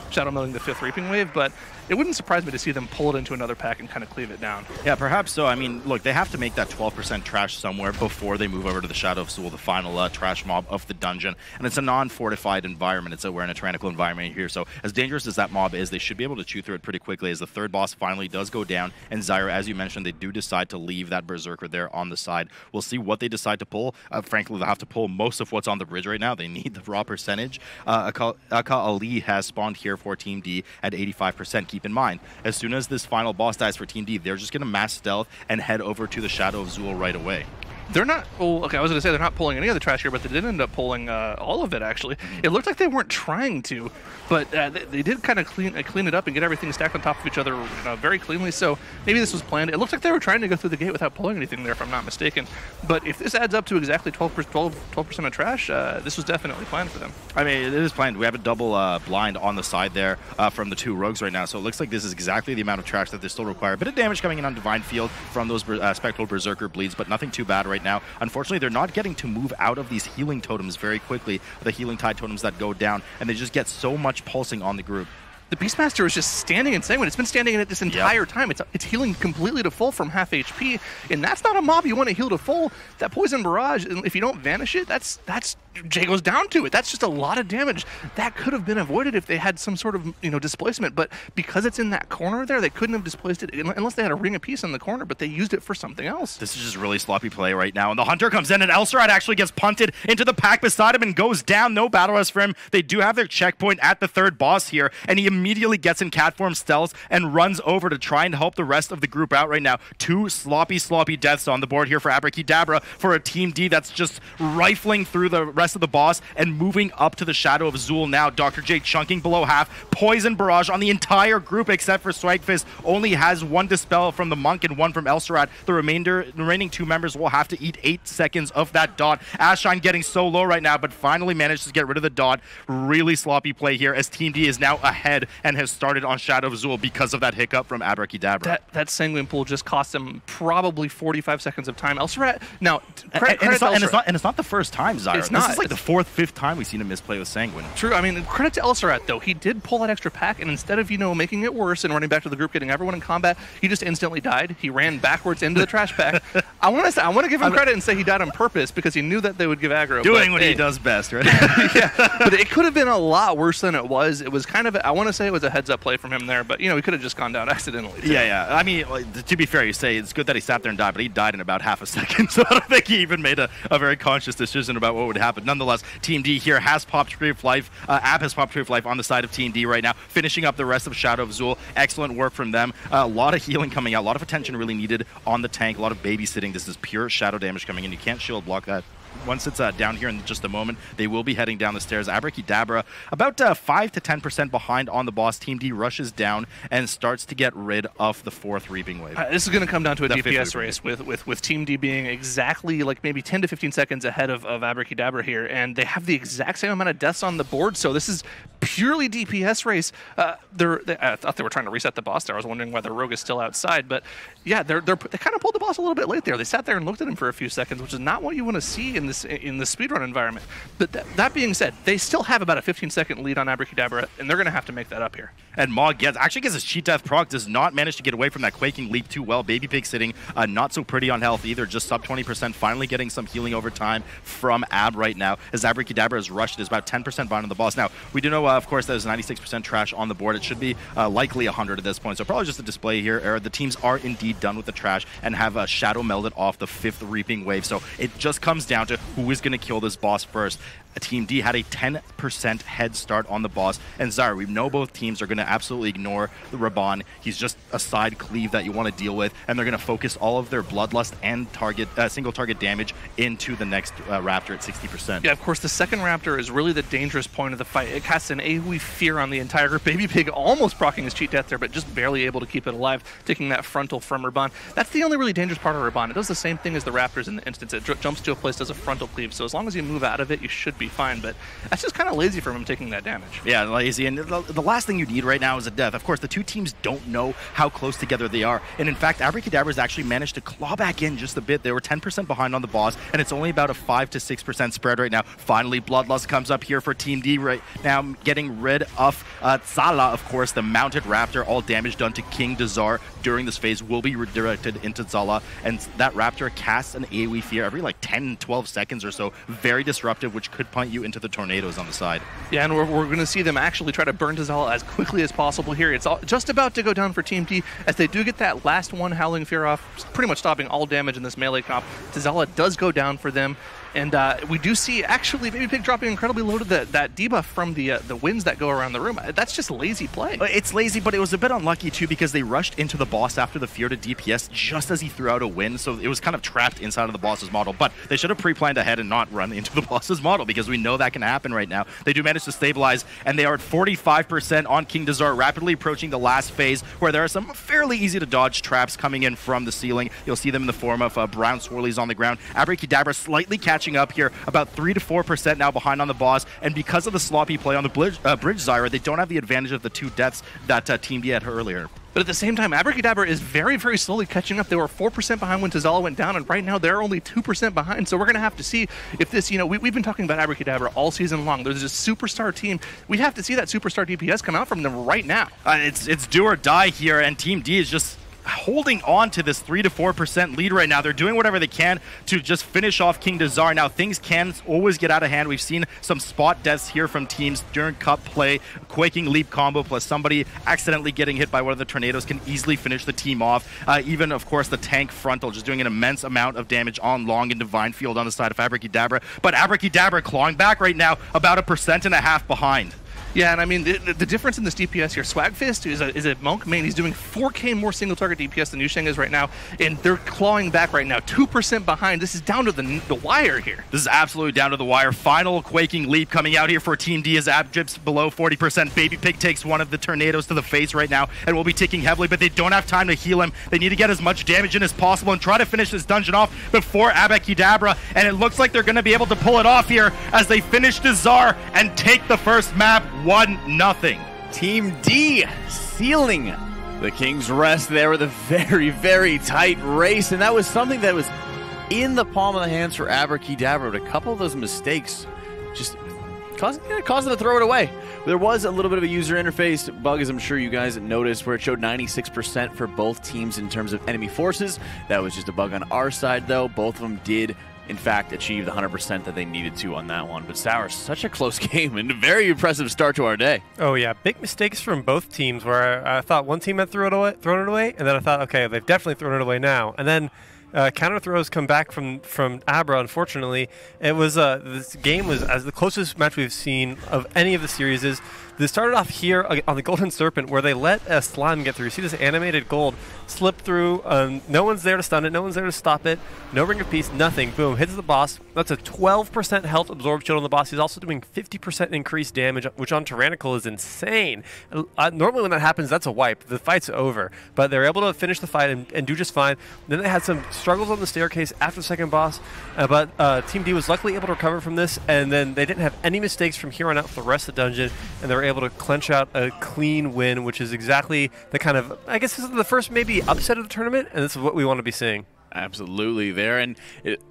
Shadow Melding the 5th Reaping Wave, but it wouldn't surprise me to see them pull it into another pack and kind of cleave it down. Yeah, perhaps so. I mean, look, they have to make that 12% trash somewhere before they move over to the Shadow of Zul, the final trash mob of the dungeon. And it's a non-fortified environment. We're in a tyrannical environment here, so as dangerous as that mob is, they should be able to chew through it pretty quickly as the 3rd boss finally does go down. And Zyra, as you mentioned, they do decide to leave that Berserker there on the side. We'll see what they decide to pull. Frankly, they'll have to pull most of what's on the bridge right now. They need the raw percentage. Aka Ali has spawned here for Team D at 85%. Keep in mind, as soon as this final boss dies for Team D, they're just going to mass stealth and head over to the Shadow of Zul right away. They're not, well, okay, I was going to say they're not pulling any of the trash here, but they did end up pulling all of it, actually. It looked like they weren't trying to, but they did kind of clean it up and get everything stacked on top of each other very cleanly, so maybe this was planned. It looked like they were trying to go through the gate without pulling anything there, if I'm not mistaken. But if this adds up to exactly 12% of trash, this was definitely planned for them. I mean, it is planned. We have a double blind on the side there from the 2 rogues right now, so it looks like this is exactly the amount of trash that they still require. A bit of damage coming in on Divine Field from those Spectral Berserker bleeds, but nothing too bad right now. Unfortunately, they're not getting to move out of these healing totems very quickly, the healing tide totems that go down, and they just get so much pulsing on the group. The Beastmaster is just standing and saying, when it's been standing in it this entire time, it's healing completely to full from half HP, and that's not a mob you want to heal to full. That Poison Barrage, if you don't vanish it, that's Jay goes down to it. That's just a lot of damage. That could have been avoided if they had some sort of displacement, but because it's in that corner there, they couldn't have displaced it unless they had a Ring of Peace in the corner, but they used it for something else. This is just really sloppy play right now, and the Hunter comes in, and Elserad actually gets punted into the pack beside him and goes down. No battle rest for him. They do have their checkpoint at the 3rd boss here, and he immediately gets in cat form, stealth, and runs over to try and help the rest of the group out right now. 2 sloppy deaths on the board here for Abrakeydabra for a Team D that's just rifling through the rest rest of the boss and moving up to the Shadow of Azul now. Dr. J chunking below half. Poison barrage on the entire group except for Swagfist. Only has 1 Dispel from the Monk and 1 from Elsarat. The remaining 2 members will have to eat 8 seconds of that dot. Ashine getting so low right now, but finally manages to get rid of the dot. Really sloppy play here as Team D is now ahead and has started on Shadow of Azul because of that hiccup from Abrakeydabra. That Sanguine Pool just cost him probably 45 seconds of time. Elsarat, now, it's not the first time, Zyra. It's not. This is like the 4th, 5th time we've seen him misplay with Sanguine. True. I mean, credit to Elsarat, though. He did pull that extra pack, and instead of, making it worse and running back to the group, getting everyone in combat, he just instantly died. He ran backwards into the trash pack. I want to give him credit and say he died on purpose because he knew that they would give aggro. Doing what he does best, right? Yeah, but it could have been a lot worse than it was. It was kind of, I want to say it was a heads-up play from him there, but, he could have just gone down accidentally. Too. Yeah. I mean, to be fair, you say it's good that he sat there and died, but he died in about half a second, so I don't think he even made a very conscious decision about what would happen. Nonetheless, Team D here has popped Tree of Life. App has popped Tree of Life on the side of Team D right now, finishing up the rest of Shadow of Azul. Excellent work from them. A lot of healing coming out, a lot of attention really needed on the tank, a lot of babysitting. This is pure shadow damage coming in. You can't shield block that. Once it's down here in just a moment, they will be heading down the stairs. Abrakeydabra about 5 to 10% behind on the boss. Team D rushes down and starts to get rid of the 4th Reaping Wave. This is going to come down to a DPS race with Team D being exactly like maybe 10 to 15 seconds ahead of Abrakeydabra here, and they have the exact same amount of deaths on the board, so this is purely DPS race. I thought they were trying to reset the boss there. I was wondering why the Rogue is still outside, but yeah, they kind of pulled the boss a little bit late there. They sat there and looked at him for a few seconds, which is not what you want to see in the speedrun environment. But that being said, they still have about a 15-second lead on Abrakeydabra, and they're going to have to make that up here. And Mog actually gets his Cheat Death proc, does not manage to get away from that Quaking Leap too well. Baby Pig sitting not so pretty on health either, just sub 20%, finally getting some healing over time from Ab right now, as Abrakeydabra is rushed. It is about 10% behind on the boss. Now, we do know, of course, there's 96% trash on the board. It should be likely 100 at this point, so probably just a display here. The teams are indeed done with the trash and have Shadow melded off the 5th Reaping Wave, so it just comes down to who is going to kill this boss first. Team D had a 10% head start on the boss, and Zyra, we know both teams are going to absolutely ignore the Raban. He's just a side cleave that you want to deal with, and they're going to focus all of their Bloodlust and single target damage into the next Raptor at 60%. Yeah, of course, the second Raptor is really the dangerous point of the fight. It casts an AoE fear on the entire group. Baby Pig almost proccing his Cheat Death there, but just barely able to keep it alive, taking that frontal from Raban. That's the only really dangerous part of Raban. It does the same thing as the Raptors in the instance. It jumps to a place, does a frontal cleave, so as long as you move out of it, you should be fine, but that's just kind of lazy from him taking that damage. Yeah, lazy, and the last thing you need right now is a death. Of course, the two teams don't know how close together they are, and in fact, Abrakeydabra actually managed to claw back in just a bit. They were 10% behind on the boss, and it's only about a 5 to 6% spread right now. Finally, Bloodlust comes up here for Team D right now, getting rid of Zala, of course, the mounted Raptor. All damage done to King Dazar during this phase will be redirected into Zala, and that Raptor casts an AoE fear every like 10-12 seconds or so. Very disruptive, which could punt you into the tornadoes on the side. Yeah, and we're going to see them actually try to burn Zala as quickly as possible here. It's just about to go down for Team D as they do get that last one Howling Fear off, pretty much stopping all damage in this melee comp. Zala does go down for them. And we do see, actually, Baby Pig dropping incredibly low to that debuff from the winds that go around the room. That's just lazy play. It's lazy, but it was a bit unlucky, too, because they rushed into the boss after the fear to DPS just as he threw out a wind, so it was kind of trapped inside of the boss's model. But they should have pre-planned ahead and not run into the boss's model, because we know that can happen right now. They do manage to stabilize, and they are at 45% on King Dazar, rapidly approaching the last phase, where there are some fairly easy-to-dodge traps coming in from the ceiling. You'll see them in the form of brown swirlies on the ground. Abrakeydabra slightly catching up here, about 3 to 4% now behind on the boss, and because of the sloppy play on the bridge Zyra, they don't have the advantage of the 2 deaths that Team D had earlier. But at the same time, Abrakeydabra is very, very slowly catching up. They were 4% behind when Tazala went down, and right now they're only 2% behind. So we're going to have to see if this, we've been talking about Abrakeydabra all season long. There's this superstar team. We have to see that superstar DPS come out from them right now. It's do or die here, and Team D is just holding on to this 3 to 4% lead right now. They're doing whatever they can to just finish off King Dazar. Now, things can always get out of hand. We've seen some spot deaths here from teams during cup play. Quaking Leap combo plus somebody accidentally getting hit by one of the tornadoes can easily finish the team off. Even, of course, the tank frontal just doing an immense amount of damage on Long and Divine Field on the side of Abrakeydabra. But Abrakeydabra clawing back right now, about 1.5% behind. Yeah, and I mean, the difference in this DPS here, Swagfist is a monk. Man, he's doing 4K more single target DPS than Yusheng is right now, and they're clawing back right now, 2% behind. This is down to the wire here. This is absolutely down to the wire. Final quaking leap coming out here for Team D as Ab drips below 40%. Baby Pig takes one of the tornadoes to the face right now and will be ticking heavily, but they don't have time to heal him. They need to get as much damage in as possible and try to finish this dungeon off before Abrakeydabra, and it looks like they're going to be able to pull it off here as they finish the Tsar and take the first map 1-0. Team D sealing the King's Rest there with a very, very tight race, and that was something that was in the palm of the hands for Abrakeydabra, but a couple of those mistakes just caused them to throw it away. There was a little bit of a user interface bug, as I'm sure you guys noticed, where it showed 96% for both teams in terms of enemy forces. That was just a bug on our side, though. Both of them did, in fact, achieve the 100% that they needed to on that one. But Sour, such a close game and a very impressive start to our day. Oh, yeah. Big mistakes from both teams where I thought one team had thrown it away, and then I thought, okay, they've definitely thrown it away now. And then counter throws come back from Abra, unfortunately. It was this game was as the closest match we've seen of any of the series. They started off here on the Golden Serpent where they let a slime get through. You see this animated gold slip through. No one's there to stun it. No one's there to stop it. No Ring of Peace. Nothing. Boom. Hits the boss. That's a 12% health absorb shield on the boss. He's also doing 50% increased damage, which on Tyrannical is insane. Normally when that happens, that's a wipe. The fight's over. But they're able to finish the fight and do just fine. Then they had some struggles on the staircase after the second boss. But Team D was luckily able to recover from this. And then they didn't have any mistakes from here on out for the rest of the dungeon. And they were able to clench out a clean win, which is exactly the kind of, I guess this is the first maybe upset of the tournament, and this is what we want to be seeing. Absolutely there. And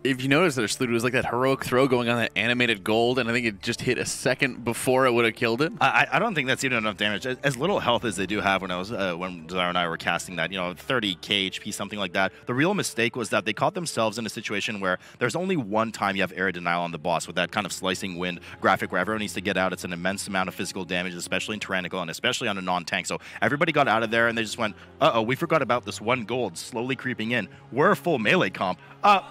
if you notice, there's it was like that heroic throw going on that animated gold, and I think it just hit a second before it would have killed it. I don't think that's even enough damage. As little health as they do have when Desire and I were casting that, 30k HP, something like that. The real mistake was that they caught themselves in a situation where there's only one time you have area denial on the boss with that kind of slicing wind graphic where everyone needs to get out. It's an immense amount of physical damage, especially in Tyrannical and especially on a non-tank. So everybody got out of there and they just went, uh-oh, we forgot about this one gold slowly creeping in. We're a full melee comp.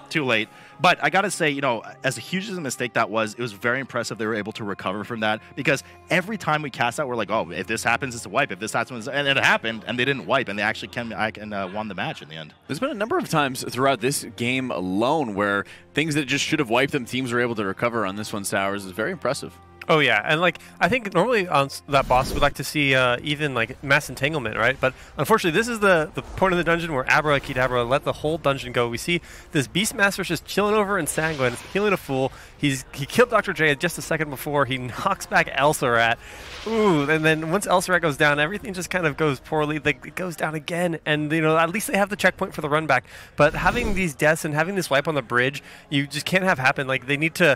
Too late. But I gotta say, as huge as a mistake that was, it was very impressive they were able to recover from that, because every time we cast out, we're like, oh, if this happens, it's a wipe. If this happens, and it happened, and they didn't wipe, and they actually won the match in the end. There's been a number of times throughout this game alone where things that just should have wiped them, teams were able to recover on this one. Sours is very impressive. Oh yeah, and I think normally on that boss we'd like to see even mass entanglement, right? But unfortunately, this is the point of the dungeon where Abrakeydabra let the whole dungeon go. We see this Beastmaster just chilling over in Sanguine, healing a fool. He killed Dr. J just a second before. He knocks back Elsarat. Ooh, and then once Elsarat goes down, everything just kind of goes poorly. It goes down again, and at least they have the checkpoint for the run back. But having these deaths and having this wipe on the bridge, you just can't have happen. They need to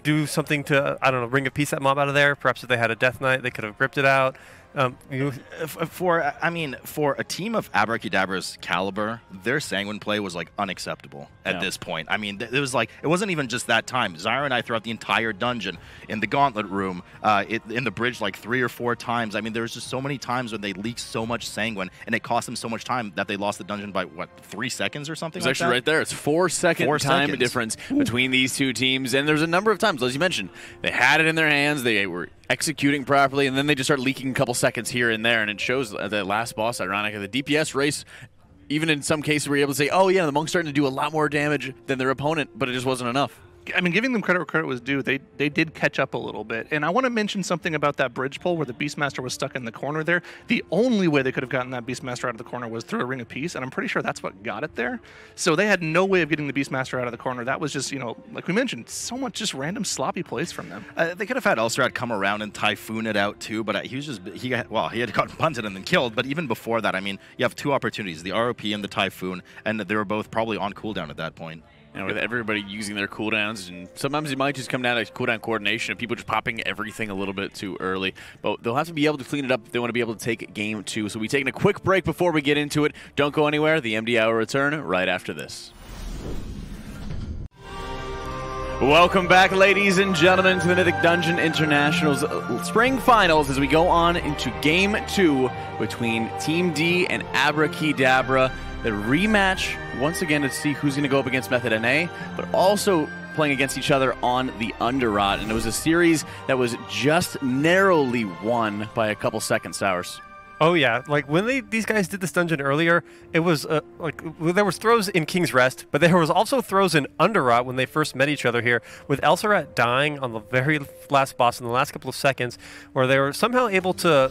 do something to, I don't know, Ring of Peace that mob out of there. Perhaps if they had a Death Knight, they could have gripped it out. For a team of Abrakedabra's caliber, their Sanguine play was unacceptable at this point. I mean, it was it wasn't even just that time. Zyra and I throughout the entire dungeon, in the Gauntlet room, in the bridge 3 or 4 times. I mean, there was just so many times when they leaked so much Sanguine, and it cost them so much time that they lost the dungeon by 3 seconds or something. It's actually right there. It's 4-second time difference between these two teams, and there's a number of times, as you mentioned, they had it in their hands. They were executing properly, and then they just start leaking a couple seconds here and there, and it shows the last boss, ironically, the DPS race, even in some cases we're able to say, oh yeah, the Monk's starting to do a lot more damage than their opponent, but it just wasn't enough. I mean, giving them credit where credit was due, they did catch up a little bit. And I want to mention something about that bridge pull where the Beastmaster was stuck in the corner there. The only way they could have gotten that Beastmaster out of the corner was through a Ring of Peace, and I'm pretty sure that's what got it there. So they had no way of getting the Beastmaster out of the corner. That was just, like we mentioned, so much just random sloppy plays from them. They could have had Elsarat come around and Typhoon it out too, but he had gotten punted and then killed. But even before that, I mean, you have 2 opportunities, the ROP and the Typhoon, and they were both probably on cooldown at that point. With everybody using their cooldowns, and sometimes it might just come down to cooldown coordination of people just popping everything a little bit too early. But they'll have to be able to clean it up if they want to be able to take game 2. So we're taking a quick break before we get into it. Don't go anywhere. The MDI will return right after this. Welcome back, ladies and gentlemen, to the Mythic Dungeon International's Spring Finals as we go on into Game 2 between Team D and Abrakeydabra. the rematch once again to see who's going to go up against Method NA, but also playing against each other on the Underrot. And it was a series that was just narrowly won by a couple seconds, Sours. Oh yeah, like when these guys did this dungeon earlier, it was there was throws in King's Rest, but there was also throws in Underrot when they first met each other here, with Elsarat dying on the very last boss in the last couple of seconds, where they were somehow able to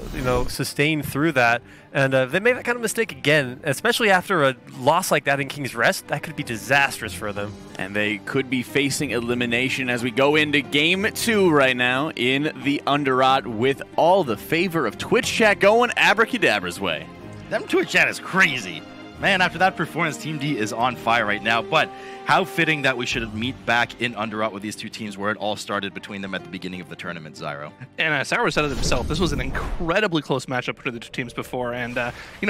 sustain through that, and they made that kind of mistake again, especially after a loss like that in King's Rest. That could be disastrous for them. And they could be facing elimination as we go into Game 2 right now in the Underrot, with all the favor of Twitch chat going Abracadabra's way. Them Twitch chat is crazy. Man, after that performance, Team D is on fire right now, but how fitting that we should meet back in Underrot with these two teams where it all started between them at the beginning of the tournament, Zyro. And Sour said it himself, this was an incredibly close matchup between the two teams before, and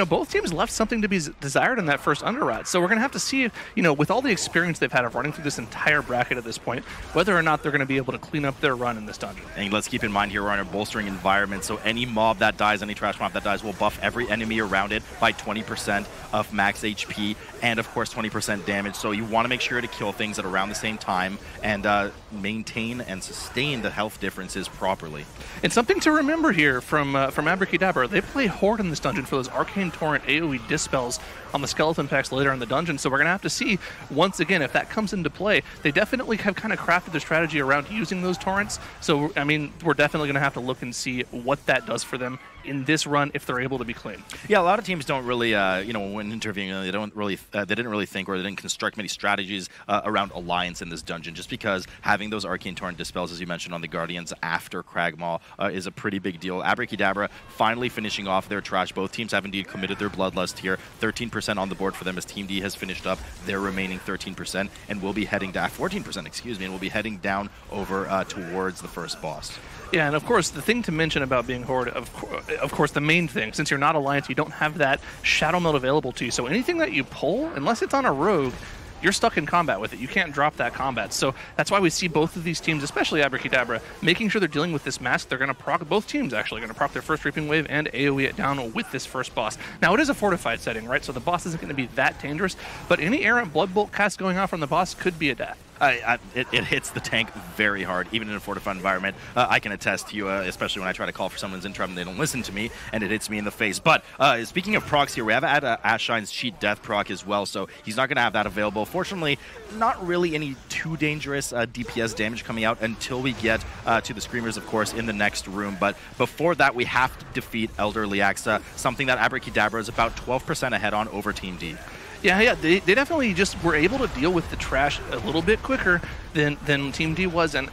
both teams left something to be desired in that first Underrot. So we're going to have to see, with all the experience they've had of running through this entire bracket at this point, whether or not they're going to be able to clean up their run in this dungeon. And let's keep in mind here, we're in a bolstering environment, so any mob that dies, any trash mob that dies, will buff every enemy around it by 20% of max HP, and of course 20% damage. So you want to make sure to kill things at around the same time and maintain and sustain the health differences properly. And something to remember here from Abrakeydabra, they play Horde in this dungeon for those Arcane Torrent AoE dispels on the skeleton packs later in the dungeon. So we're going to have to see, once again, if that comes into play. They definitely have kind of crafted their strategy around using those torrents. So, I mean, we're definitely going to have to look and see what that does for them in this run if they're able to be clean. Yeah, a lot of teams don't really, when interviewing, they didn't really think, or they didn't construct many strategies around alliance in this dungeon, just because having those Arcane Torrent dispels, as you mentioned, on the Guardians after Cragmaw is a pretty big deal. Abrakeydabra finally finishing off their trash. Both teams have indeed committed their bloodlust here. 13% on the board for them as Team D has finished up their remaining 13% and will be heading down 14%, excuse me, and will be heading down over towards the first boss. Yeah, and of course, the thing to mention about being Horde, of course, the main thing, since you're not Alliance, you don't have that Shadow Meld available to you. So anything that you pull, unless it's on a rogue, you're stuck in combat with it. You can't drop that combat. So that's why we see both of these teams, especially Abrakeydabra, making sure they're dealing with this mask. They're going to proc, both teams actually, going to proc their first Reaping Wave and AoE it down with this first boss. Now, it is a fortified setting, right? So the boss isn't going to be that dangerous, but any errant Blood Bolt cast going off from the boss could be a death. It hits the tank very hard, even in a fortified environment. I can attest to you, especially when I try to call for someone's intro and they don't listen to me, and it hits me in the face. But speaking of procs here, we have Ashine's Cheat Death proc as well, so he's not going to have that available. Fortunately, not really any too dangerous DPS damage coming out until we get to the Screamers, of course, in the next room. But before that, we have to defeat Elder Liaxa, something that Abrakeydabra is about 12% ahead on over Team D. Yeah, they definitely just were able to deal with the trash a little bit quicker than Team D was. And,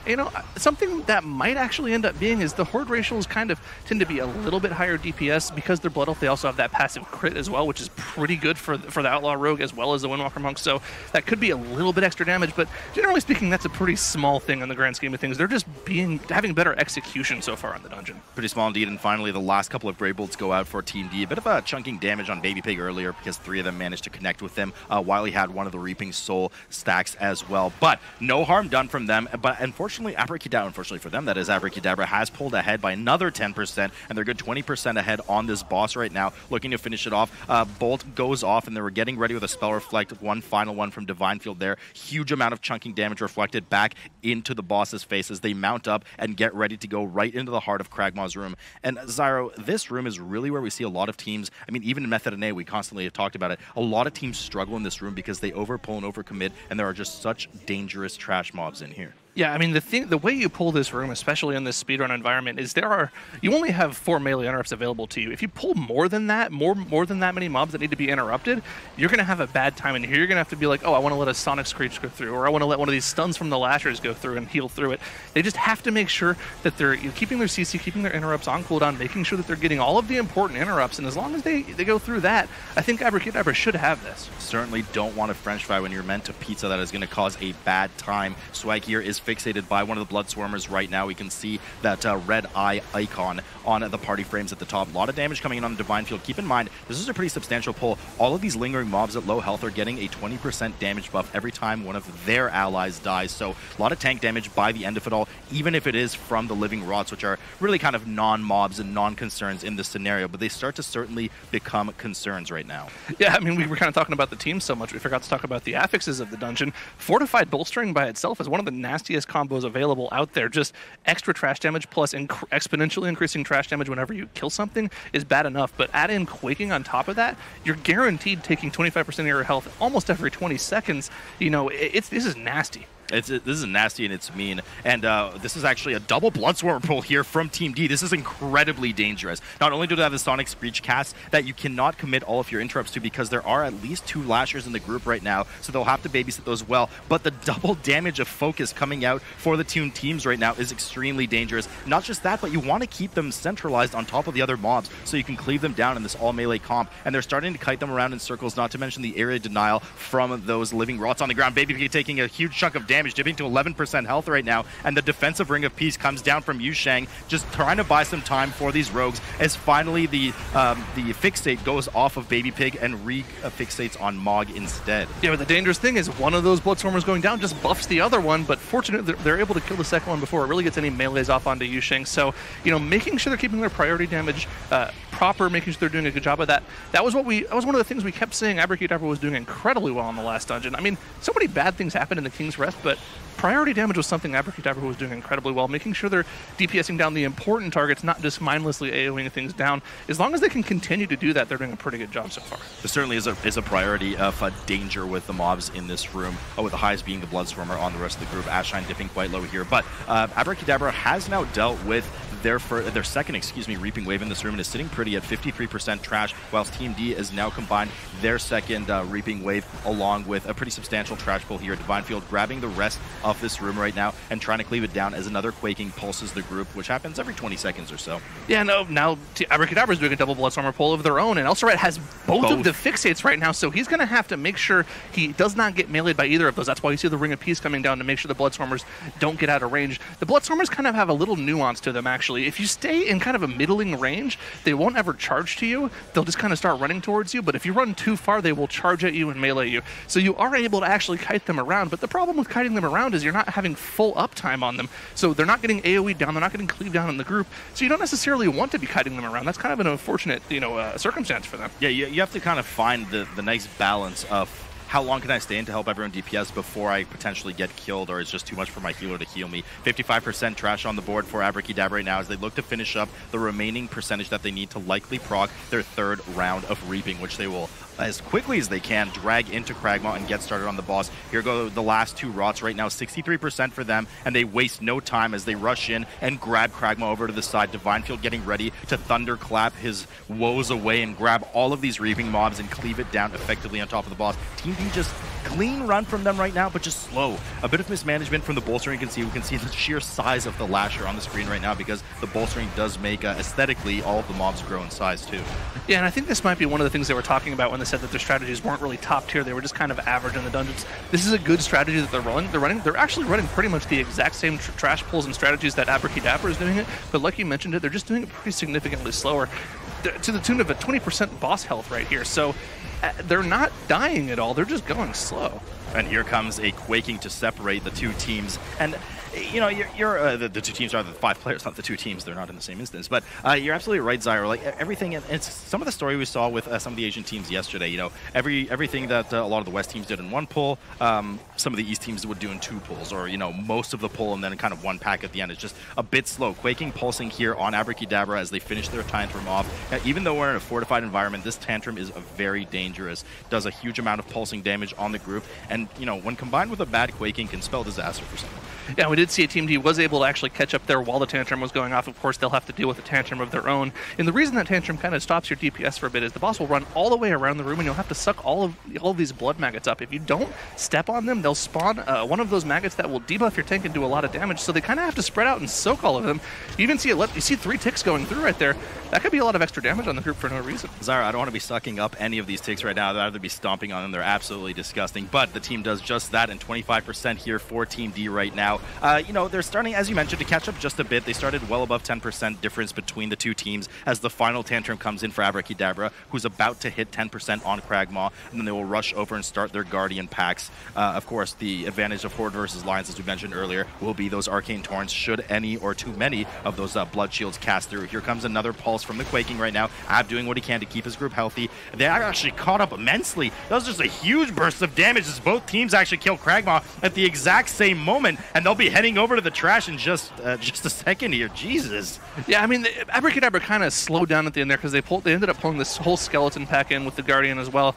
something that might actually end up being is the Horde ratios kind of tend to be a little bit higher DPS because they're Blood Elf. They also have that passive crit as well, which is pretty good for the Outlaw Rogue as well as the Windwalker Monk. So that could be a little bit extra damage, but generally speaking, that's a pretty small thing in the grand scheme of things. They're just having better execution so far in the dungeon. Pretty small indeed. And finally, the last couple of Brave Bolts go out for Team D. A bit of a chunking damage on Baby Pig earlier because 3 of them managed to connect with them while he had one of the Reaping Soul stacks as well. But no harm done from them. But unfortunately, unfortunately for them, that is, Abrakeydabra has pulled ahead by another 10%, and they're good 20% ahead on this boss right now, looking to finish it off. Bolt goes off, and they were getting ready with a Spell Reflect, one final one from Divine Field there. Huge amount of chunking damage reflected back into the boss's face as they mount up and get ready to go right into the heart of Cragmaw's room. And Zyro, this room is really where we see a lot of teams, I mean, even in Method NA, we constantly have talked about it, a lot of teams struggle in this room because they overpull and overcommit, and there are just such dangerous trash mobs in here. Yeah, I mean, the way you pull this room, especially in this speedrun environment, is you only have 4 melee interrupts available to you. If you pull more than that, more than that many mobs that need to be interrupted, you're going to have a bad time in here. You're going to have to be like, oh, I want to let a Sonic Screech go through, or I want to let one of these stuns from the Lashers go through and heal through it. They just have to make sure that they're keeping their CC, keeping their interrupts on cooldown, making sure that they're getting all of the important interrupts, and as long as they go through that, I think Abrakeydabra should have this. Certainly don't want a French fry when you're meant to pizza that is going to cause a bad time. Swag here is fixated by one of the Blood Swarmers right now. We can see that red eye icon on the party frames at the top. A lot of damage coming in on the Divine Field. Keep in mind, this is a pretty substantial pull. All of these lingering mobs at low health are getting a 20% damage buff every time one of their allies dies. So a lot of tank damage by the end of it all, even if it is from the living rots, which are really kind of non-mobs and non-concerns in this scenario, but they start to certainly become concerns right now. Yeah, I mean, we were kind of talking about the team so much, we forgot to talk about the affixes of the dungeon. Fortified Bolstering by itself is one of the nastiest combos available out there. Just extra trash damage plus exponentially increasing trash damage whenever you kill something is bad enough, but add in Quaking on top of that, you're guaranteed taking 25% of your health almost every 20 seconds. You know, this is nasty. This is nasty and it's mean, and this is actually a double Bloodswarmer pull here from Team D. This is incredibly dangerous. Not only do they have the Sonic Screech cast that you cannot commit all of your interrupts to because there are at least 2 Lashers in the group right now, so they'll have to babysit those well, but the double damage of focus coming out for the two teams right now is extremely dangerous. Not just that, but you want to keep them centralized on top of the other mobs so you can cleave them down in this all-melee comp, and they're starting to kite them around in circles, not to mention the area denial from those living rots on the ground. Baby taking a huge chunk of damage, dipping to 11% health right now, and the defensive Ring of Peace comes down from Yu Shang, just trying to buy some time for these rogues as finally the fixate goes off of Baby Pig and re-fixates on Mog instead. Yeah, but the dangerous thing is one of those Bloodswarmers going down just buffs the other one, but fortunately they're able to kill the second one before it really gets any melees off onto Yu Shang. So, you know, making sure they're keeping their priority damage proper, making sure they're doing a good job of that. That was one of the things we kept saying Abrakeydabra was doing incredibly well in the last dungeon. I mean, so many bad things happened in the King's Rest, but priority damage was something Abrakeydabra was doing incredibly well, making sure they're DPSing down the important targets, not just mindlessly AoEing things down. As long as they can continue to do that, they're doing a pretty good job so far. There certainly is a priority of danger with the mobs in this room, with the highest being the Bloodswarmer on the rest of the group. Ashine dipping quite low here, but Abrakeydabra has now dealt with their second Reaping Wave in this room and is sitting pretty at 53% trash, whilst Team D is now combined their second Reaping Wave along with a pretty substantial trash pull here. Divine Field grabbing the rest of this room right now and trying to cleave it down as another Quaking pulses the group, which happens every 20 seconds or so. Yeah, no, now Abrakeydabra is doing a double Bloodswarmer pull of their own, and Elseret has both of the fixates right now, so he's going to have to make sure he does not get meleeed by either of those. That's why you see the Ring of Peace coming down to make sure the Bloodswarmers don't get out of range. The Bloodswarmers kind of have a little nuance to them, actually. If you stay in kind of a middling range, they won't ever charge to you. They'll just kind of start running towards you, but if you run too far, they will charge at you and melee you. So you are able to actually kite them around, but the problem with kiting them around is you're not having full uptime on them. So they're not getting AoE down, they're not getting cleaved down in the group, so you don't necessarily want to be kiting them around. That's kind of an unfortunate, circumstance for them. Yeah, you have to kind of find the nice balance of how long can I stay in to help everyone DPS before I potentially get killed, or it's just too much for my healer to heal me. 55% trash on the board for Abrakeydabra right now as they look to finish up the remaining percentage that they need to likely proc their third round of Reaping, which they will, as quickly as they can, drag into Kragmaw and get started on the boss. Here go the last 2 rots right now, 63% for them, and they waste no time as they rush in and grab Kragmaw over to the side. Divine Field getting ready to thunderclap his woes away and grab all of these Reaping mobs and cleave it down effectively on top of the boss. Team D just clean run from them right now, but just slow. A bit of mismanagement from the bolstering. We can see the sheer size of the Lasher on the screen right now because the bolstering does make, aesthetically, all of the mobs grow in size too. Yeah, and I think this might be one of the things they were talking about when they said that their strategies weren't really top tier. They were just kind of average in the dungeons. This is a good strategy that they're running. They're actually running pretty much the exact same trash pulls and strategies that Abrakeydabra is doing it, but like you mentioned it, they're just doing it pretty significantly slower, to the tune of a 20% boss health right here. So they're not dying at all. They're just going slow. And here comes a Quaking to separate the two teams. And you know, the two teams are the 5 players, not the 2 teams. They're not in the same instance. But you're absolutely right, Zyra. Like everything, and it's some of the story we saw with some of the Asian teams yesterday. You know, everything that a lot of the West teams did in 1 pull, some of the East teams would do in 2 pulls, or most of the pull and then kind of 1 pack at the end. It's just a bit slow. Quaking pulsing here on Abrakeydabra as they finish their tantrum off. Even though we're in a fortified environment, this tantrum is very dangerous. Does a huge amount of pulsing damage on the group, and when combined with a bad Quaking, can spell disaster for someone. Yeah, we did see a Team D was able to actually catch up there while the tantrum was going off. Of course, they'll have to deal with a tantrum of their own. And the reason that tantrum kind of stops your DPS for a bit is the boss will run all the way around the room, and you'll have to suck all of these blood maggots up. If you don't step on them, they'll spawn one of those maggots that will debuff your tank and do a lot of damage. So they kind of have to spread out and soak all of them. You even see you see 3 ticks going through right there. That could be a lot of extra damage on the group for no reason. Zyra, I don't want to be sucking up any of these ticks right now. I'd rather be stomping on them. They're absolutely disgusting. But the team does just that, and 25% here for Team D right now. you know, they're starting, as you mentioned, to catch up just a bit. They started well above 10% difference between the two teams as the final tantrum comes in for Abrakeydabra, who's about to hit 10% on Kragmaw, and then they will rush over and start their Guardian packs. Of course, the advantage of Horde versus Lions, as we mentioned earlier, will be those Arcane Torrents should any or too many of those Blood Shields cast through. Here comes another pulse from the Quaking right now. Ab doing what he can to keep his group healthy. They are actually caught up immensely. That was just a huge burst of damage as both teams actually kill Kragmaw at the exact same moment, and they'll be heading over to the trash in just a second here. Jesus. Yeah, I mean, Abrakeydabra kind of slowed down at the end there because they ended up pulling this whole skeleton pack in with the Guardian as well.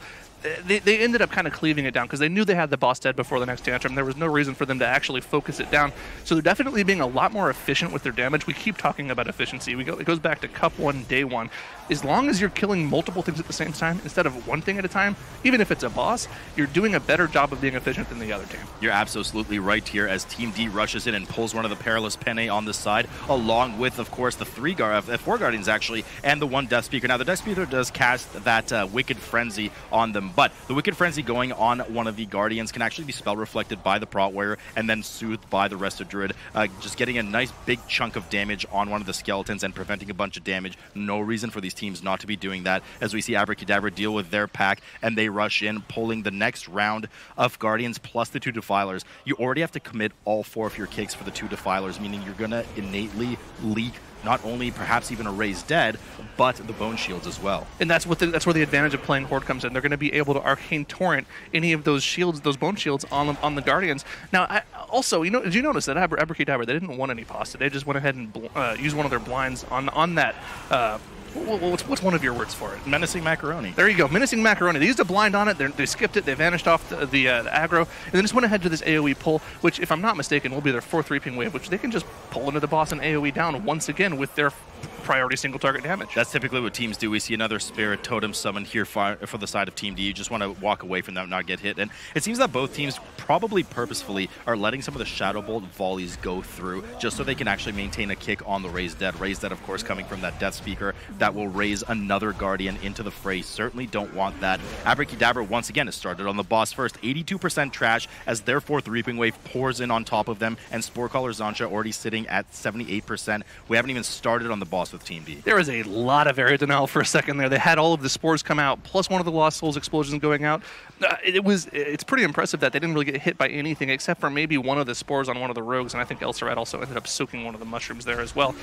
They ended up kind of cleaving it down because they knew they had the boss dead before the next tantrum. There was no reason for them to actually focus it down. So they're definitely being a lot more efficient with their damage. We keep talking about efficiency. It goes back to Cup 1, Day 1. As long as you're killing multiple things at the same time instead of one thing at a time, even if it's a boss, you're doing a better job of being efficient than the other team. You're absolutely right here as Team D rushes in and pulls one of the Perilous Penne on the side, along with, of course, the four Guardians, actually, and the one Death Speaker. Now, the Death Speaker does cast that Wicked Frenzy on them, but the Wicked Frenzy going on one of the Guardians can actually be spell reflected by the Prot Warrior and then soothed by the Resto Druid, just getting a nice big chunk of damage on one of the skeletons and preventing a bunch of damage. No reason for these teams not to be doing that, as we see Abrakeydabra deal with their pack, and they rush in, pulling the next round of Guardians plus the 2 Defilers. You already have to commit all 4 of your kicks for the 2 Defilers, meaning you're going to innately leak not only perhaps even a Raised Dead, but the Bone Shields as well. And that's where the advantage of playing Horde comes in. They're going to be able to Arcane Torrent any of those shields, those Bone Shields on the Guardians. Now, also, did you notice that Abrakeydabra, they didn't want any pasta. They just went ahead and used one of their blinds on that. What's one of your words for it? Menacing Macaroni. There you go, Menacing Macaroni. They used a blind on it, they skipped it, they vanished off the aggro, and then just went ahead to this AoE pull, which, if I'm not mistaken, will be their 4th Reaping Wave, which they can just pull into the boss and AoE down once again with their priority single target damage. That's typically what teams do. We see another Spirit Totem summoned here for the side of Team D. You just want to walk away from them, not get hit. And it seems that both teams probably purposefully are letting some of the Shadow Bolt volleys go through just so they can actually maintain a kick on the Raised Dead. Raised Dead, of course, coming from that Death Speaker that will raise another Guardian into the fray. Certainly don't want that. Abrakeydabra, once again, has started on the boss first. 82% trash as their 4th Reaping Wave pours in on top of them, and Sporecaller Zansha already sitting at 78%. We haven't even started on the boss with Team D. There was a lot of area denial for a second there. They had all of the spores come out, plus one of the Lost Souls explosions going out. It's pretty impressive that they didn't really get hit by anything except for maybe one of the spores on one of the rogues, and I think Elsarat also ended up soaking one of the mushrooms there as well.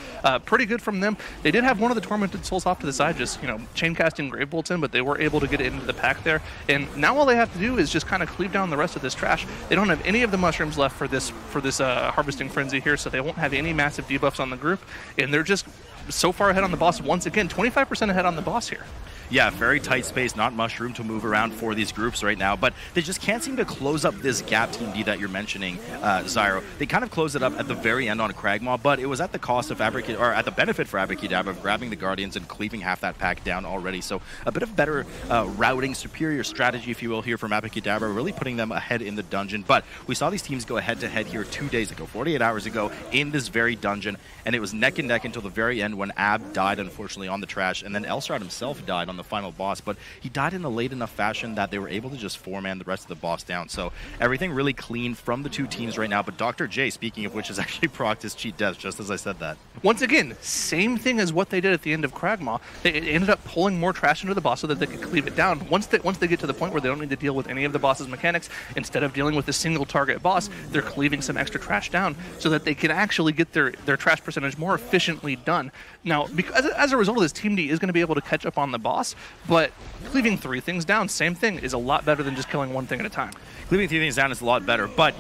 Pretty good from them. They did have one of the Tormented Souls off to the side, just chain casting Grave Bolts in, but they were able to get it into the pack there. And now all they have to do is just kind of cleave down the rest of this trash. They don't have any of the mushrooms left for this Harvesting Frenzy here, so they won't have any massive debuffs on the group, and they're just so far ahead on the boss once again, 25% ahead on the boss here. Yeah, very tight space, not much room to move around for these groups right now, but they just can't seem to close up this gap, Team D, that you're mentioning, Zyro. They kind of closed it up at the very end on Kragmaw, but it was at the cost of at the benefit for Abrakeydabra of grabbing the Guardians and cleaving half that pack down already. So a bit of better routing, superior strategy, if you will, here from Abrakeydabra, really putting them ahead in the dungeon. But we saw these teams go head-to-head here 2 days ago, 48 hours ago, in this very dungeon, and it was neck and neck until the very end when Ab died, unfortunately, on the trash, and then Elsarat himself died on the final boss, but he died in a late enough fashion that they were able to just 4-man the rest of the boss down. So everything really clean from the two teams right now, but Dr. J, speaking of which, has actually procced his cheat deaths, just as I said that. Once again, same thing as what they did at the end of Kragmaw. They ended up pulling more trash into the boss so that they could cleave it down. Once they get to the point where they don't need to deal with any of the boss's mechanics, instead of dealing with a single target boss, they're cleaving some extra trash down so that they can actually get their trash percentage more efficiently done. Now, because as a result of this, Team D is going to be able to catch up on the boss, but cleaving 3 things down, same thing, is a lot better than just killing one thing at a time. Cleaving 3 things down is a lot better, but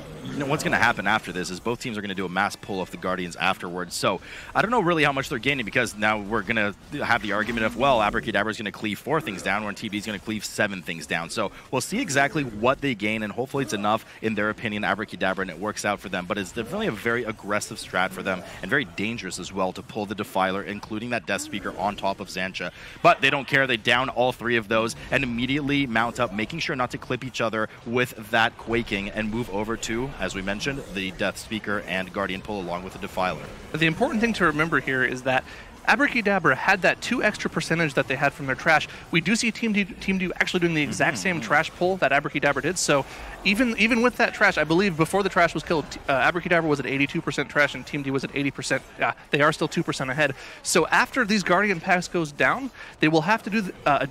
what's going to happen after this is both teams are going to do a mass pull of the Guardians afterwards. So I don't know really how much they're gaining, because now we're going to have the argument of, well, Abrakeydabra is going to cleave 4 things down, when TB is going to cleave 7 things down. So we'll see exactly what they gain, and hopefully it's enough, in their opinion, Abrakeydabra, and it works out for them. But it's definitely a very aggressive strat for them, and very dangerous as well, to pull the Defiler, including that Death Speaker on top of Zansha. But they don't care. They down all 3 of those and immediately mount up, making sure not to clip each other with that Quaking, and move over to, as we mentioned, the Death Speaker and Guardian pull along with the Defiler. The important thing to remember here is that Abrakeydabra had that 2 extra percentage that they had from their trash. We do see Team D actually doing the exact same trash pull that Abrakeydabra did. So even with that trash, I believe before the trash was killed, Abrakeydabra was at 82% trash and Team D was at 80%. Yeah, they are still 2% ahead. So after these Guardian packs goes down, they will have to do a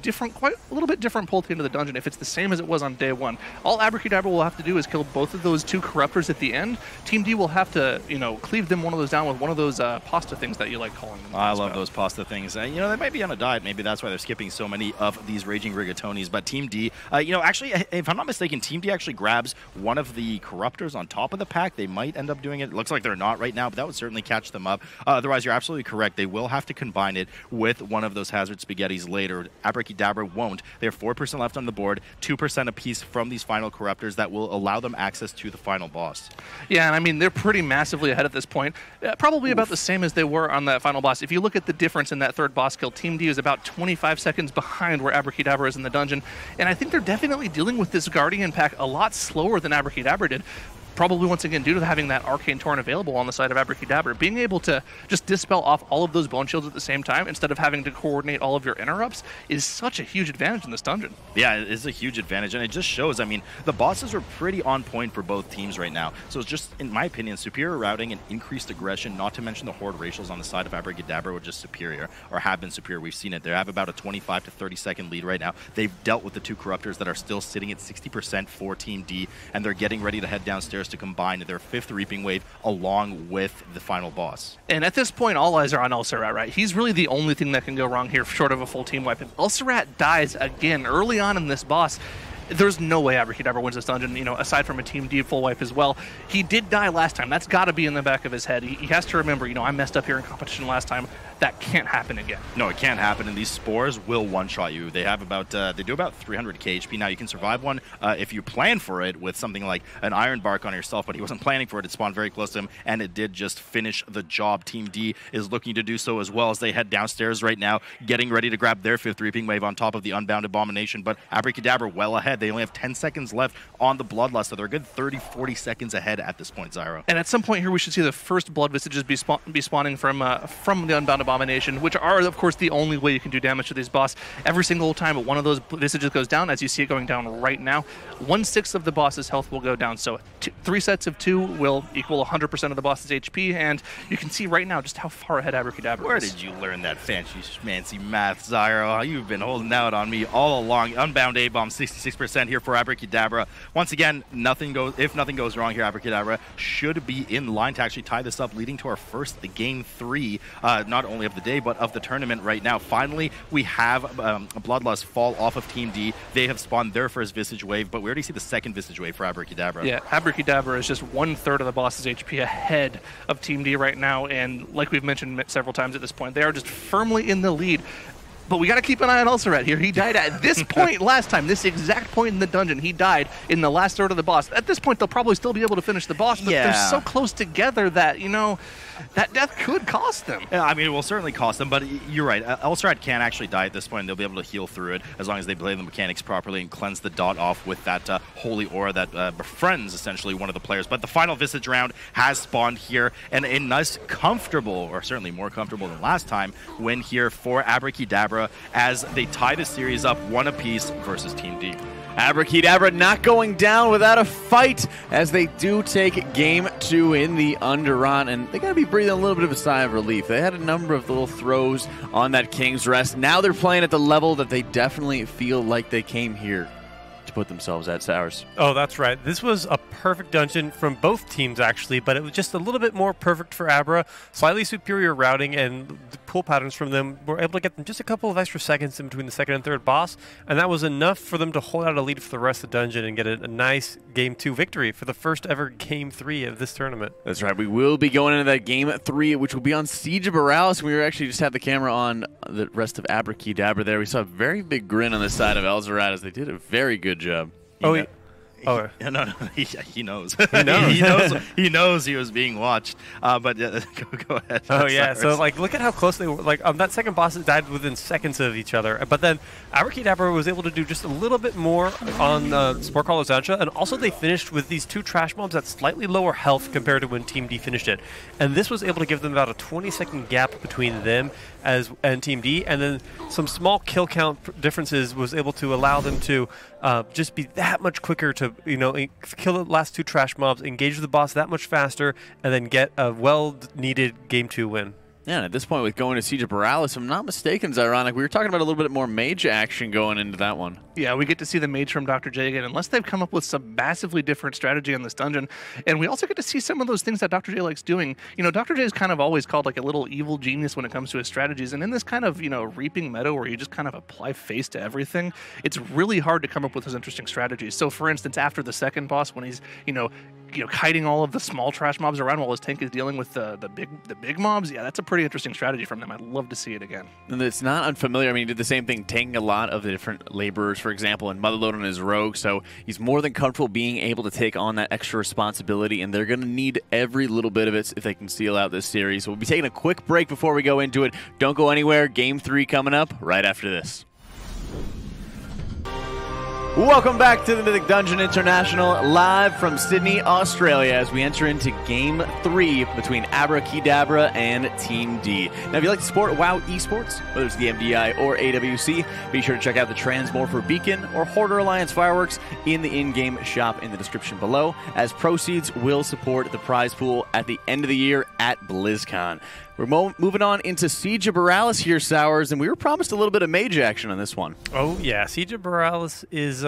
little bit different pull at the end of the dungeon if it's the same as it was on day 1. All Abrakeydabra will have to do is kill both of those 2 corruptors at the end. Team D will have to, cleave them one of those down with one of those pasta things that you like calling them. I love those pasta things. They might be on a diet. Maybe that's why they're skipping so many of these Raging Rigatonis. But Team D, actually, if I'm not mistaken, Team D actually grabs one of the Corruptors on top of the pack. They might end up doing it. It looks like they're not right now, but that would certainly catch them up. Otherwise, you're absolutely correct. They will have to combine it with one of those Hazard Spaghettis later. Abrakeydabra won't. They have 4% left on the board, 2% apiece from these final Corruptors that will allow them access to the final boss. Yeah, and I mean, they're pretty massively ahead at this point. Probably about the same as they were on that final boss. If you look at the difference in that 3rd boss kill, Team D is about 25 seconds behind where Abrakeydabra is in the dungeon. And I think they're definitely dealing with this Guardian pack a lot slower than Abrakeydabra did. Probably once again due to having that Arcane Torrent available on the side of Abrakeydabra, being able to just dispel off all of those Bone Shields at the same time instead of having to coordinate all of your interrupts is such a huge advantage in this dungeon. Yeah, it is a huge advantage, and it just shows, I mean, the bosses are pretty on point for both teams right now. So it's just, in my opinion, superior routing and increased aggression, not to mention the Horde racials on the side of Abrakeydabra, which is superior, or have been superior. We've seen it. They have about a 25 to 30 second lead right now. They've dealt with the 2 Corruptors that are still sitting at 60% for Team D, and they're getting ready to head downstairs to combine their 5th Reaping Wave along with the final boss. And at this point, all eyes are on Ulcerat, right? He's really the only thing that can go wrong here short of a full team wipe. If Ulcerat dies again early on in this boss, there's no way Abrakeydabra wins this dungeon, aside from a Team D full wipe as well. He did die last time. That's got to be in the back of his head. He has to remember, I messed up here in competition last time. That can't happen again. No, it can't happen, and these spores will one-shot you. They have about, they do about 300 HP. Now, you can survive one if you plan for it with something like an Iron Bark on yourself, but he wasn't planning for it. It spawned very close to him, and it did just finish the job. Team D is looking to do so as well as they head downstairs right now, getting ready to grab their 5th Reaping Wave on top of the Unbound Abomination, but Abrakeydabra well ahead. They only have 10 seconds left on the Bloodlust, so they're a good 30-40 seconds ahead at this point, Zyro. And at some point here, we should see the first Blood Visages be spawning from the Unbound Abomination, which are, of course, the only way you can do damage to these boss. Every single time one of those Visages goes down, as you see it going down right now, 1/6 of the boss's health will go down. So 3 sets of 2 will equal 100% of the boss's HP, and you can see right now just how far ahead Abrakeydabra is. Where did you learn that fancy math, Zyro? You've been holding out on me all along. Unbound A-Bomb, 66% here for Abrakeydabra. Once again, if nothing goes wrong here, Abrakeydabra should be in line to actually tie this up, leading to our first game 3, not only of the day, but of the tournament right now. Finally, we have a Bloodlust fall off of Team D. They have spawned their first Visage Wave, but we already see the second Visage Wave for Abrakeydabra. Yeah, Abrakeydabra is just 1/3 of the boss's HP ahead of Team D right now, and like we've mentioned several times at this point, they are just firmly in the lead. But we got to keep an eye on Ulcerat here. He died at this point last time, this exact point in the dungeon. He died in the last third of the boss. At this point, they'll probably still be able to finish the boss, but they're so close together that, that death could cost them. Yeah, I mean, it will certainly cost them, but you're right. Ulcerat can actually die at this point, and they'll be able to heal through it as long as they play the mechanics properly and cleanse the dot off with that holy aura that befriends, essentially, one of the players. But the final Visage round has spawned here, and a nice, comfortable, or certainly more comfortable than last time, win here for Abrakeydabra as they tie the series up 1 apiece versus Team D. Abrakeydabra not going down without a fight as they do take game 2 in the Underrun, and they got to be breathing a little bit of a sigh of relief. They had a number of little throws on that King's Rest. Now they're playing at the level that they definitely feel like they came here to put themselves at. Sours. Oh, that's right. This was a perfect dungeon from both teams, actually, but it was just a little bit more perfect for Abra. Slightly superior routing, and the pull patterns from them were able to get them just a couple of extra seconds in between the second and third boss, and that was enough for them to hold out a lead for the rest of the dungeon and get a nice Game 2 victory for the first ever Game 3 of this tournament. That's right. We will be going into that Game 3, which will be on Siege of Boralus. We actually just had the camera on the rest of Abrakeydabra there. We saw a very big grin on the side of Ulcerat as they did a very good job. Oh. No, he knows. He knows. he knows he was being watched. But go ahead. Oh yeah, so like look at how close they were. Like that second boss died within seconds of each other. But then Abrakeydabra was able to do just a little bit more on Sport Crawler's Zantra, and also they finished with these 2 trash mobs at slightly lower health compared to when Team D finished it. And this was able to give them about a 20-second gap between them and Team D, and then some small kill count differences was able to allow them to just be that much quicker to kill the last 2 trash mobs, engage the boss that much faster, and then get a well-needed Game 2 win. Yeah, and at this point with going to Siege of Boralus, if I'm not mistaken, it's ironic. We were talking about a little bit more mage action going into that one. Yeah, we get to see the mage from Dr. J again, unless they've come up with some massively different strategy on this dungeon. And we also get to see some of those things that Dr. J likes doing. Dr. J is kind of always called like a little evil genius when it comes to his strategies. And in this kind of, reaping meta where you just kind of apply face to everything, it's really hard to come up with those interesting strategies. So for instance, after the second boss, when he's, kiting all of the small trash mobs around while his tank is dealing with the big mobs, yeah, that's a pretty interesting strategy from them. I'd love to see it again. And it's not unfamiliar. I mean, he did the same thing, taking a lot of the different laborers, for example, and Motherload on his rogue, so he's more than comfortable being able to take on that extra responsibility, and they're going to need every little bit of it if they can seal out this series. So we'll be taking a quick break before we go into it. Don't go anywhere. Game 3 coming up right after this. Welcome back to the Mythic Dungeon International, live from Sydney, Australia, as we enter into Game 3 between Abrakeydabra and Team D. Now, if you like to support WoW esports, whether it's the MDI or AWC, be sure to check out the Transmorpher Beacon or Hoarder Alliance fireworks in the in-game shop in the description below, as proceeds will support the prize pool at the end of the year at BlizzCon. We're moving on into Siege of Boralus here, Sours, and we were promised a little bit of mage action on this one. Oh, yeah. Siege of Boralus is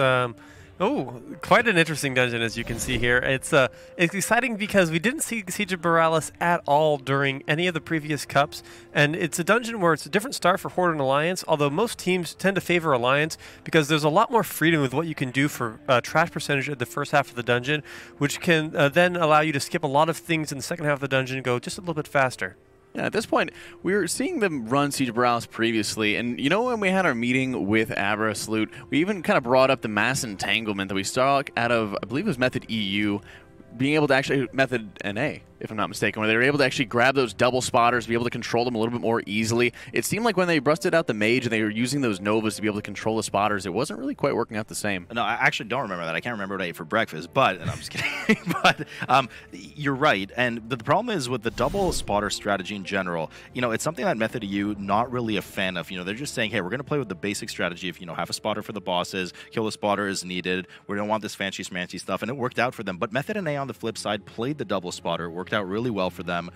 quite an interesting dungeon, as you can see here. It's exciting because we didn't see Siege of Boralus at all during any of the previous cups, and it's a dungeon where it's a different start for Horde and Alliance, although most teams tend to favor Alliance because there's a lot more freedom with what you can do for trash percentage at the first half of the dungeon, which can then allow you to skip a lot of things in the second half of the dungeon and go just a little bit faster. Yeah, at this point, we were seeing them run Siege of Boralus previously, and when we had our meeting with Abra Salute, we even kind of brought up the mass entanglement that we saw out of, I believe it was Method EU, being able to actually, Method NA, if I'm not mistaken, where they were able to actually grab those double spotters, be able to control them a little bit more easily. It seemed like when they busted out the mage and they were using those novas to be able to control the spotters, it wasn't really quite working out the same. No, I actually don't remember that. I can't remember what I ate for breakfast, but, and I'm just kidding, but you're right. And the problem is with the double spotter strategy in general, it's something that Method EU not really a fan of. They're just saying, hey, we're going to play with the basic strategy of, have a spotter for the bosses, kill the spotter as needed. We don't want this fancy smancy stuff, and it worked out for them. But Method NA on the flip side played the double spotter, worked out really well for them.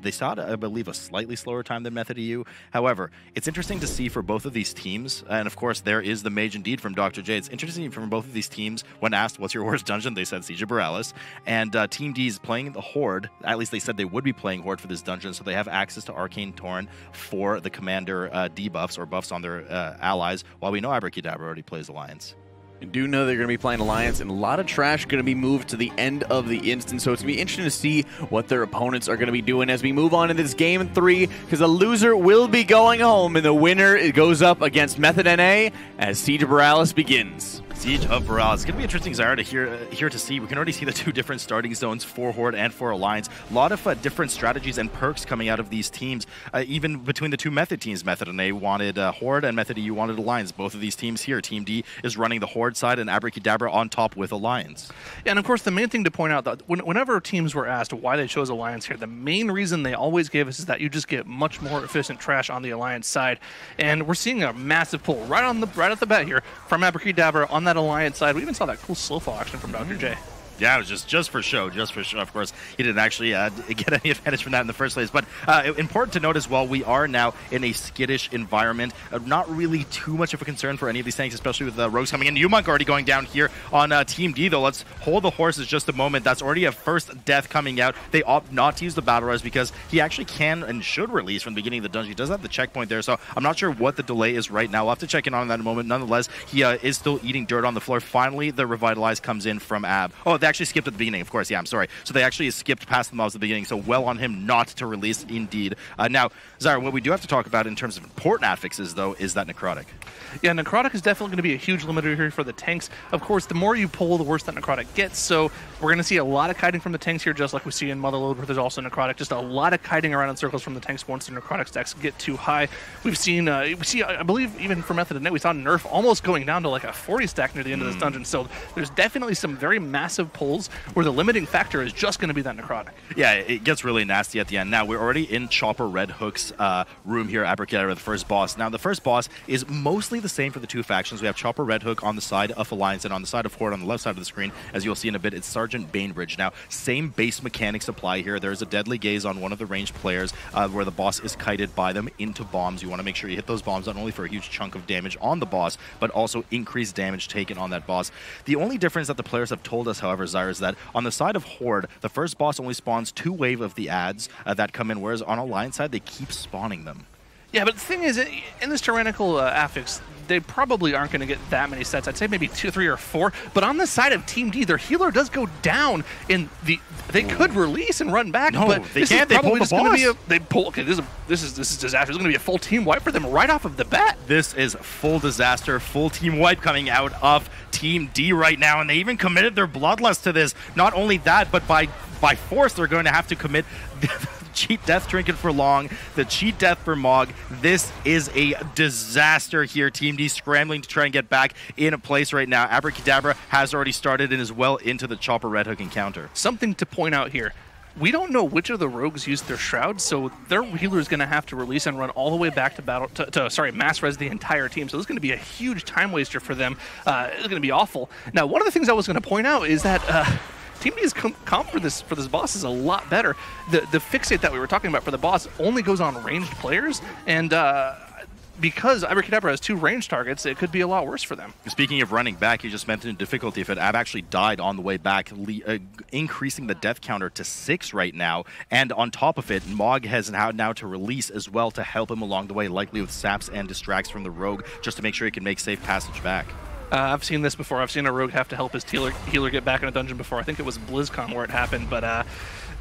They saw, I believe, a slightly slower time than Method EU. However, it's interesting to see for both of these teams, and of course there is the mage indeed from Dr. J. It's interesting from both of these teams, when asked what's your worst dungeon, they said Siege of Boralus, and Team D is playing the Horde. At least they said they would be playing Horde for this dungeon, so they have access to Arcane Torrent for the commander debuffs or buffs on their allies, while we know Abrakeydabra already plays Alliance. You do know they're going to be playing Alliance, and a lot of trash going to be moved to the end of the instance, so it's going to be interesting to see what their opponents are going to be doing as we move on into this Game 3, because the loser will be going home, and the winner goes up against Method NA as Siege of Boralus begins. Siege of Boralus. It's going to be interesting, Zyra, to here to see. We can already see the 2 different starting zones for Horde and for Alliance. A lot of different strategies and perks coming out of these teams, even between the 2 Method teams. Method NA wanted Horde and Method EU wanted Alliance. Both of these teams here. Team D is running the Horde side and Abrakeydabra on top with Alliance. Yeah, and of course, the main thing to point out that whenever teams were asked why they chose Alliance here, the main reason they always gave us is that you just get much more efficient trash on the Alliance side. And we're seeing a massive pull right at the bat here from Abrakeydabra on that Alliance side. We even saw that cool slow fall action from Dr. J. Yeah, it was just for show, Of course, he didn't actually get any advantage from that in the first place. But important to note as well, we are now in a skittish environment. Not really too much of a concern for any of these tanks, especially with the rogues coming in. Umunk already going down here on Team D, though. Let's hold the horses just a moment. That's already a first death coming out. They opt not to use the battle res because he actually can and should release from the beginning of the dungeon. He does have the checkpoint there, so I'm not sure what the delay is right now. We'll have to check in on that in a moment. Nonetheless, he is still eating dirt on the floor. Finally, the Revitalize comes in from Ab. Oh, actually skipped at the beginning, of course. Yeah, I'm sorry. So they actually skipped past the mobs at the beginning, so well on him not to release, indeed. Now, Zara, what we do have to talk about in terms of important affixes, though, is that Necrotic. Yeah, Necrotic is definitely going to be a huge limiter here for the tanks. Of course, the more you pull, the worse that Necrotic gets, so we're going to see a lot of kiting from the tanks here, just like we see in Motherload, where there's also Necrotic. Just a lot of kiting around in circles from the tanks once the Necrotic stacks get too high. We've seen, I believe, even for Method NA, we saw Nerf almost going down to like a 40 stack near the end of this dungeon, so there's definitely some very massive pulls where the limiting factor is just going to be that Necrotic. Yeah, it gets really nasty at the end. Now, we're already in Chopper Red Hook's room here at Abrakeydabra, the first boss. Now, the first boss is mostly the same for the two factions. We have Chopper Red Hook on the side of Alliance and on the side of Horde on the left side of the screen. As you'll see in a bit, it's Sergeant Bainbridge. Now, same base mechanics apply here. There's a Deadly Gaze on one of the ranged players where the boss is kited by them into bombs. You want to make sure you hit those bombs not only for a huge chunk of damage on the boss, but also increased damage taken on that boss. The only difference that the players have told us, however, Zyra, is that on the side of Horde, the first boss only spawns 2 wave of the adds that come in, whereas on Alliance side, they keep spawning them. Yeah, but the thing is, in this tyrannical affix, they probably aren't going to get that many sets. I'd say maybe 2, 3, or 4. But on the side of Team D, their healer does go down. They could release and run back. No, but they can't. They pull the boss. Okay, this is disaster. It's going to be a full team wipe for them right off of the bat. This is full disaster, full team wipe coming out of Team D right now, and they even committed their bloodlust to this. Not only that, but by force, they're going to have to commit cheat death trinket for Long, the cheat death for Mog. This is a disaster here. Team D scrambling to try and get back in a place right now. Abrakeydabra has already started and is well into the Chopper Red Hook encounter. Something to point out here. We don't know which of the rogues used their shrouds, so their healer is going to have to release and run all the way back to mass res the entire team. So this is going to be a huge time waster for them. It's going to be awful. Now, one of the things I was going to point out is that Team D's comp for this boss is a lot better. The fixate that we were talking about for the boss only goes on ranged players, and because Abrakeydabra has 2 ranged targets, it could be a lot worse for them. Speaking of running back, you just mentioned difficulty. If it Ab actually died on the way back, increasing the death counter to 6 right now. And on top of it, Mog has now to release as well to help him along the way, likely with saps and distracts from the rogue, just to make sure he can make safe passage back. I've seen this before. I've seen a rogue have to help his healer get back in a dungeon before. I think it was BlizzCon where it happened, but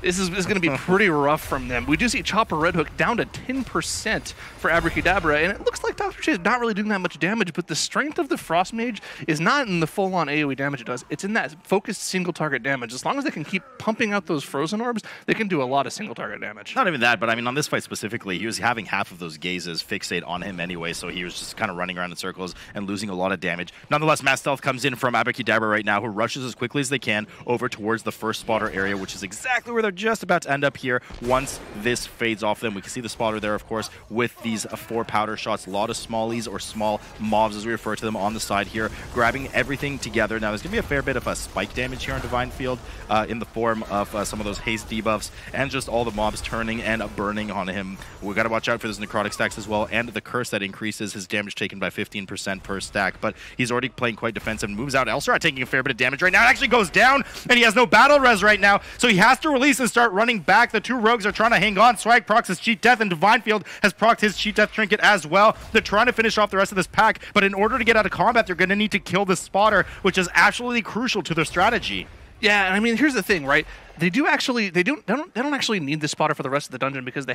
this is going to be pretty rough from them. We do see Chopper Red Hook down to 10% for Abrakeydabra, and it looks like Dr. J is not really doing that much damage, but the strength of the Frost Mage is not in the full-on AoE damage it does. It's in that focused single-target damage. As long as they can keep pumping out those frozen orbs, they can do a lot of single-target damage. Not even that, but I mean, on this fight specifically, he was having half of those gazes fixate on him anyway, so he was just kind of running around in circles and losing a lot of damage. Nonetheless, Mass Stealth comes in from Abrakeydabra right now, who rushes as quickly as they can over towards the first spotter area, which is exactly where they're just about to end up here once this fades off them. We can see the spotter there, of course, with these 4 powder shots. A lot of smallies, or small mobs as we refer to them, on the side here, grabbing everything together. Now, there's going to be a fair bit of a spike damage here on Divine Field in the form of some of those haste debuffs and just all the mobs turning and burning on him. We got to watch out for those necrotic stacks as well, and the curse that increases his damage taken by 15% per stack. But he's already playing quite defensive. Moves out Elstrat, taking a fair bit of damage right now. It actually goes down, and he has no battle res right now, so he has to release and start running back. The 2 rogues are trying to hang on. Swag procs his cheat death, and Divine Field has procced his cheat death trinket as well. They're trying to finish off the rest of this pack, but in order to get out of combat, they're going to need to kill this spotter, which is absolutely crucial to their strategy. Yeah, and I mean, here's the thing, right? They don't actually need the spotter for the rest of the dungeon, because they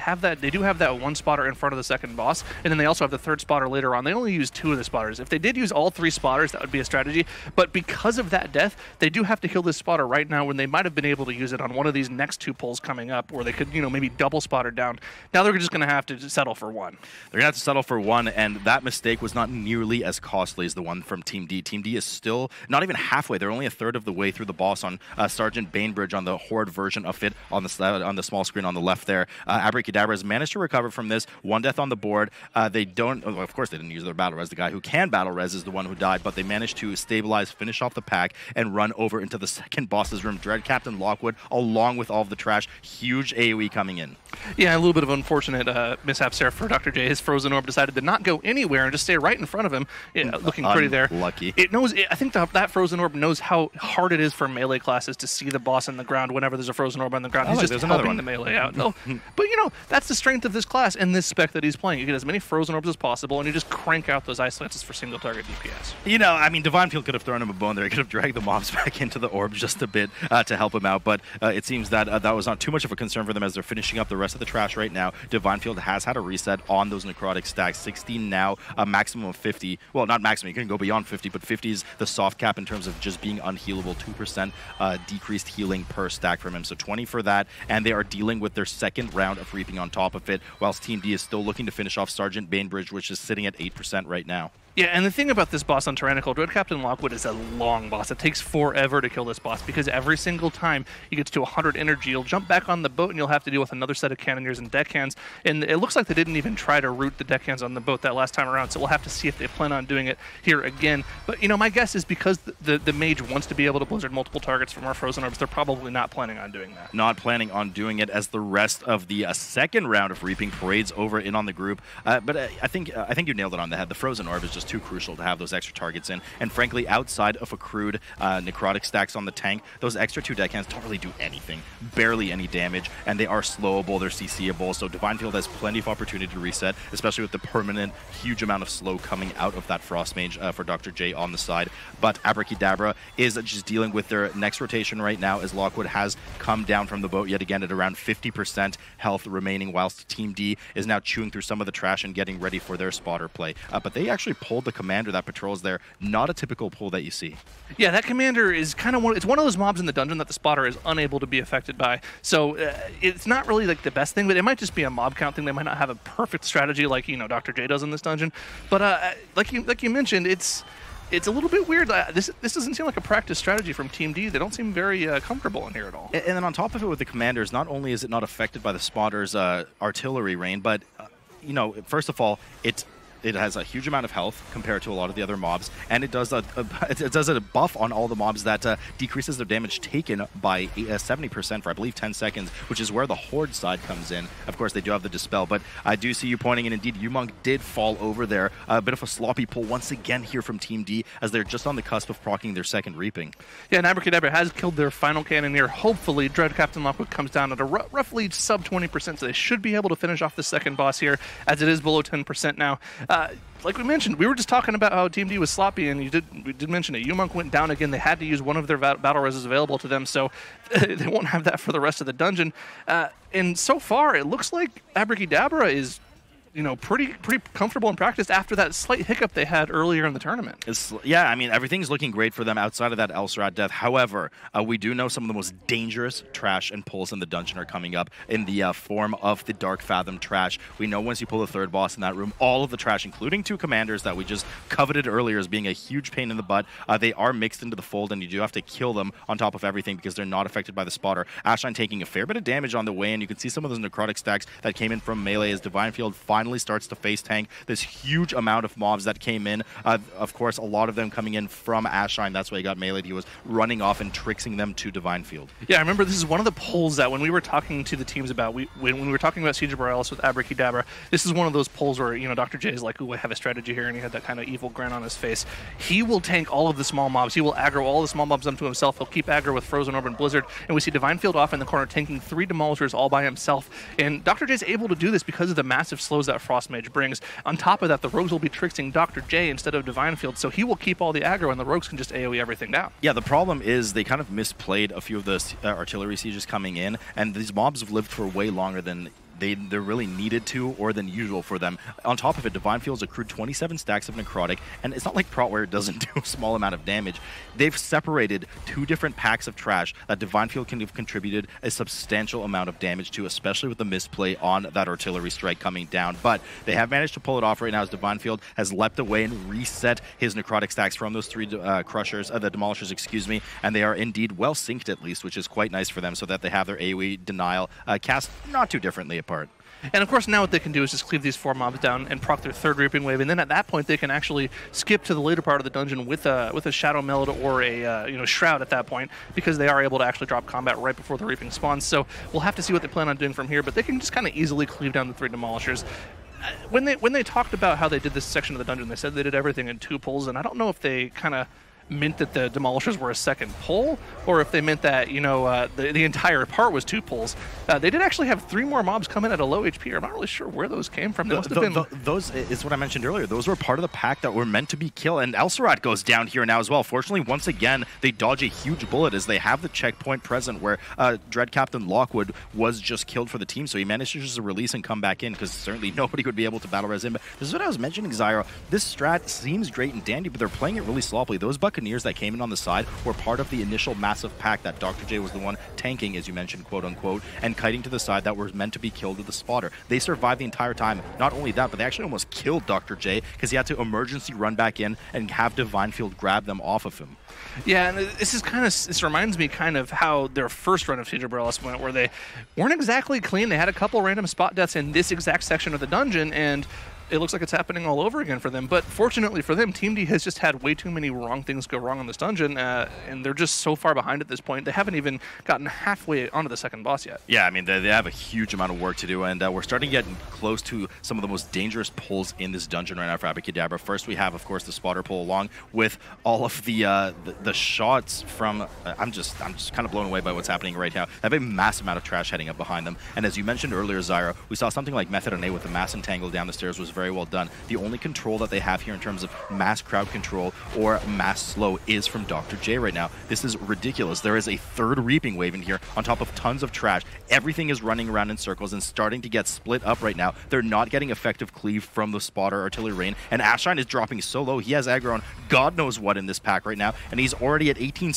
do have that 1 spotter in front of the second boss, and then they also have the 3rd spotter later on. They only use 2 of the spotters. If they did use all 3 spotters, that would be a strategy. But because of that death, they do have to kill this spotter right now, when they might have been able to use it on one of these next 2 pulls coming up, where they could, maybe double spotter down. Now they're just going to have to settle for 1. They're going to have to settle for 1, and that mistake was not nearly as costly as the one from Team D. Team D is still not even halfway. They're only a third of the way through the boss on Sergeant Bainbridge on the Horde version of it. On the small screen on the left there, Abrakeydabra has managed to recover from this. 1 death on the board. They don't, of course, they didn't use their battle res. The guy who can battle res is the one who died, but they managed to stabilize, finish off the pack, and run over into the second boss's room. Dread Captain Lockwood, along with all of the trash. Huge AoE coming in. Yeah, a little bit of unfortunate mishaps there for Dr. J. His frozen orb decided to not go anywhere and just stay right in front of him, looking pretty there. Lucky. It knows. I think that frozen orb knows how hard it is for melee classes to see the boss in the ground when whenever there's a frozen orb on the ground. Oh, He's look, just there's another helping one. the melee out. No, but you know, that's the strength of this class and this spec that he's playing. You get as many frozen orbs as possible, and you just crank out those ice lances for single target DPS. You know, I mean, Divine Field could have thrown him a bone there. He could have dragged the mobs back into the orb just a bit to help him out, but it seems that that was not too much of a concern for them as they're finishing up the rest of the trash right now. Divine Field has had a reset on those necrotic stacks. 16 now, a maximum of 50. Well, not maximum, you can go beyond 50, but 50 is the soft cap in terms of just being unhealable. 2% decreased healing per stack from him, so 20 for that, and they are dealing with their second round of reaping on top of it, whilst Team D is still looking to finish off Sergeant Bainbridge, which is sitting at 8% right now. Yeah, and the thing about this boss on Tyrannical, Dread Captain Lockwood is a long boss. It takes forever to kill this boss because every single time he gets to 100 energy, you'll jump back on the boat and you'll have to deal with another set of cannoneers and deckhands. And it looks like they didn't even try to root the deckhands on the boat that last time around, so we'll have to see if they plan on doing it here again. But, you know, my guess is because the mage wants to be able to blizzard multiple targets from our frozen orbs, they're probably not planning on doing that. Not planning on doing it as the rest of the second round of reaping parades over in on the group. But I think you nailed it on the head. The frozen orb is just too crucial to have those extra targets in, and frankly, outside of accrued necrotic stacks on the tank, those extra 2 deckhands don't really do anything, barely any damage, and they are slowable, they're CCable, so Divine Field has plenty of opportunity to reset, especially with the permanent huge amount of slow coming out of that Frost Mage for Dr. J on the side. But Abrakeydabra is just dealing with their next rotation right now as Lockwood has come down from the boat yet again at around 50% health remaining, whilst Team D is now chewing through some of the trash and getting ready for their spotter play. But they actually pulled the commander that patrols there. Not a typical pull that you see. Yeah, that commander is kind of it's one of those mobs in the dungeon that the spotter is unable to be affected by. So it's not really like the best thing, but it might just be a mob count thing. They might not have a perfect strategy like, you know, Dr. J does in this dungeon. But like you mentioned, it's a little bit weird. This doesn't seem like a practice strategy from Team D. They don't seem very comfortable in here at all. And then on top of it with the commanders, not only is it not affected by the spotter's artillery rain, but you know, first of all, it has a huge amount of health compared to a lot of the other mobs, and it does a buff on all the mobs that decreases their damage taken by 70% for, I believe, 10 seconds, which is where the Horde side comes in. Of course, they do have the Dispel, but I do see you pointing, and indeed, Umunk did fall over there. A bit of a sloppy pull once again here from Team D, as they're just on the cusp of proccing their second Reaping. Yeah, and Abrakeydabra has killed their final cannoneer. Hopefully, Dread Captain Lockwood comes down at a roughly sub 20%, so they should be able to finish off the second boss here, as it is below 10% now. Like we mentioned, we were just talking about how Team D was sloppy, and we did mention it. Umunk went down again. They had to use one of their battle reses available to them, so they won't have that for the rest of the dungeon. And so far, it looks like Abrakeydabra is, you know, pretty comfortable in practice after that slight hiccup they had earlier in the tournament. Yeah, I mean, everything's looking great for them outside of that Elsrat death. However, we do know some of the most dangerous trash and pulls in the dungeon are coming up in the form of the Dark Fathom trash. We know once you pull the third boss in that room, all of the trash, including 2 commanders that we just coveted earlier as being a huge pain in the butt, they are mixed into the fold, and you do have to kill them on top of everything because they're not affected by the spotter. Ashline taking a fair bit of damage on the way, and you can see some of those necrotic stacks that came in from melee as Divine Field finally starts to face tank this huge amount of mobs that came in. Of course, a lot of them coming in from Ashline. That's why he got meleeed. He was running off and tricksing them to Divine Field. Yeah, I remember this is one of the polls that when we were talking to the teams about, when we were talking about Siege of Boralus with Abrakeydabra, this is one of those polls where, you know, Dr. J is like, ooh, I have a strategy here, and he had that kind of evil grin on his face. He will tank all of the small mobs. He will aggro all the small mobs up to himself. He'll keep aggro with Frozen Orb and Blizzard, and we see Divine Field off in the corner tanking 3 Demolishers all by himself. And Dr. J is able to do this because of the massive slows that Frost Mage brings. On top of that, the rogues will be tricksing Dr. J instead of Divine Field, so he will keep all the aggro, and the rogues can just AoE everything down. Yeah, the problem is they kind of misplayed a few of the artillery sieges coming in, and these mobs have lived for way longer than they're really needed to or than usual for them. On top of it, Divine Field's accrued 27 stacks of necrotic, and it's not like Prot where it doesn't do a small amount of damage. They've separated 2 different packs of trash that Divine Field can have contributed a substantial amount of damage to, especially with the misplay on that artillery strike coming down. But they have managed to pull it off right now as Divine Field has leapt away and reset his necrotic stacks from those 3 crushers, the demolishers, excuse me, and they are indeed well synced at least, which is quite nice for them, so that they have their AoE denial cast not too differently apart. And of course, now what they can do is just cleave these 4 mobs down and proc their 3rd Reaping Wave, and then at that point they can actually skip to the later part of the dungeon with a Shadow Meld or a Shroud at that point, because they are able to actually drop combat right before the Reaping spawns. So we'll have to see what they plan on doing from here, but they can just kind of easily cleave down the 3 Demolishers. When they talked about how they did this section of the dungeon, they said they did everything in 2 pulls, and I don't know if they kind of meant that the demolishers were a second pull, or if they meant that, you know, the entire part was 2 pulls. They did actually have 3 more mobs come in at a low HP. I'm not really sure where those came from. They must have been... Those is what I mentioned earlier. Those were part of the pack that were meant to be killed, and Elsarat goes down here now as well. Fortunately, once again, they dodge a huge bullet as they have the checkpoint present where Dread Captain Lockwood was just killed for the team, so he manages to release and come back in because certainly nobody would be able to battle res him. But this is what I was mentioning, Zyro. This strat seems great and dandy, but they're playing it really sloppily. Those Buccaneers that came in on the side were part of the initial massive pack that Dr. J was the one tanking, as you mentioned, quote unquote, and kiting to the side that were meant to be killed with the spotter. They survived the entire time. Not only that, but they actually almost killed Dr. J because he had to emergency run back in and have Divine Field grab them off of him. Yeah, and this reminds me kind of how their first run of Siege of Boralus went, where they weren't exactly clean. They had a couple random spot deaths in this exact section of the dungeon, and it looks like it's happening all over again for them. But fortunately for them, Team D has just had way too many wrong things go wrong in this dungeon, and they're just so far behind at this point. They haven't even gotten halfway onto the second boss yet. Yeah, I mean, they have a huge amount of work to do, and we're starting to get close to some of the most dangerous pulls in this dungeon right now for Abrakeydabra. First, we have, of course, the spotter pull, along with all of the shots from... I'm just kind of blown away by what's happening right now. They have a massive amount of trash heading up behind them, and as you mentioned earlier, Zyra, we saw something like Method and A with the mass entangle down the stairs was very well done. The only control that they have here in terms of mass crowd control or mass slow is from Dr. J right now. This is ridiculous. There is a third Reaping Wave in here on top of tons of trash. Everything is running around in circles and starting to get split up right now. They're not getting effective cleave from the spotter artillery rain, and Ashine is dropping so low. He has aggro on God knows what in this pack right now, and he's already at 8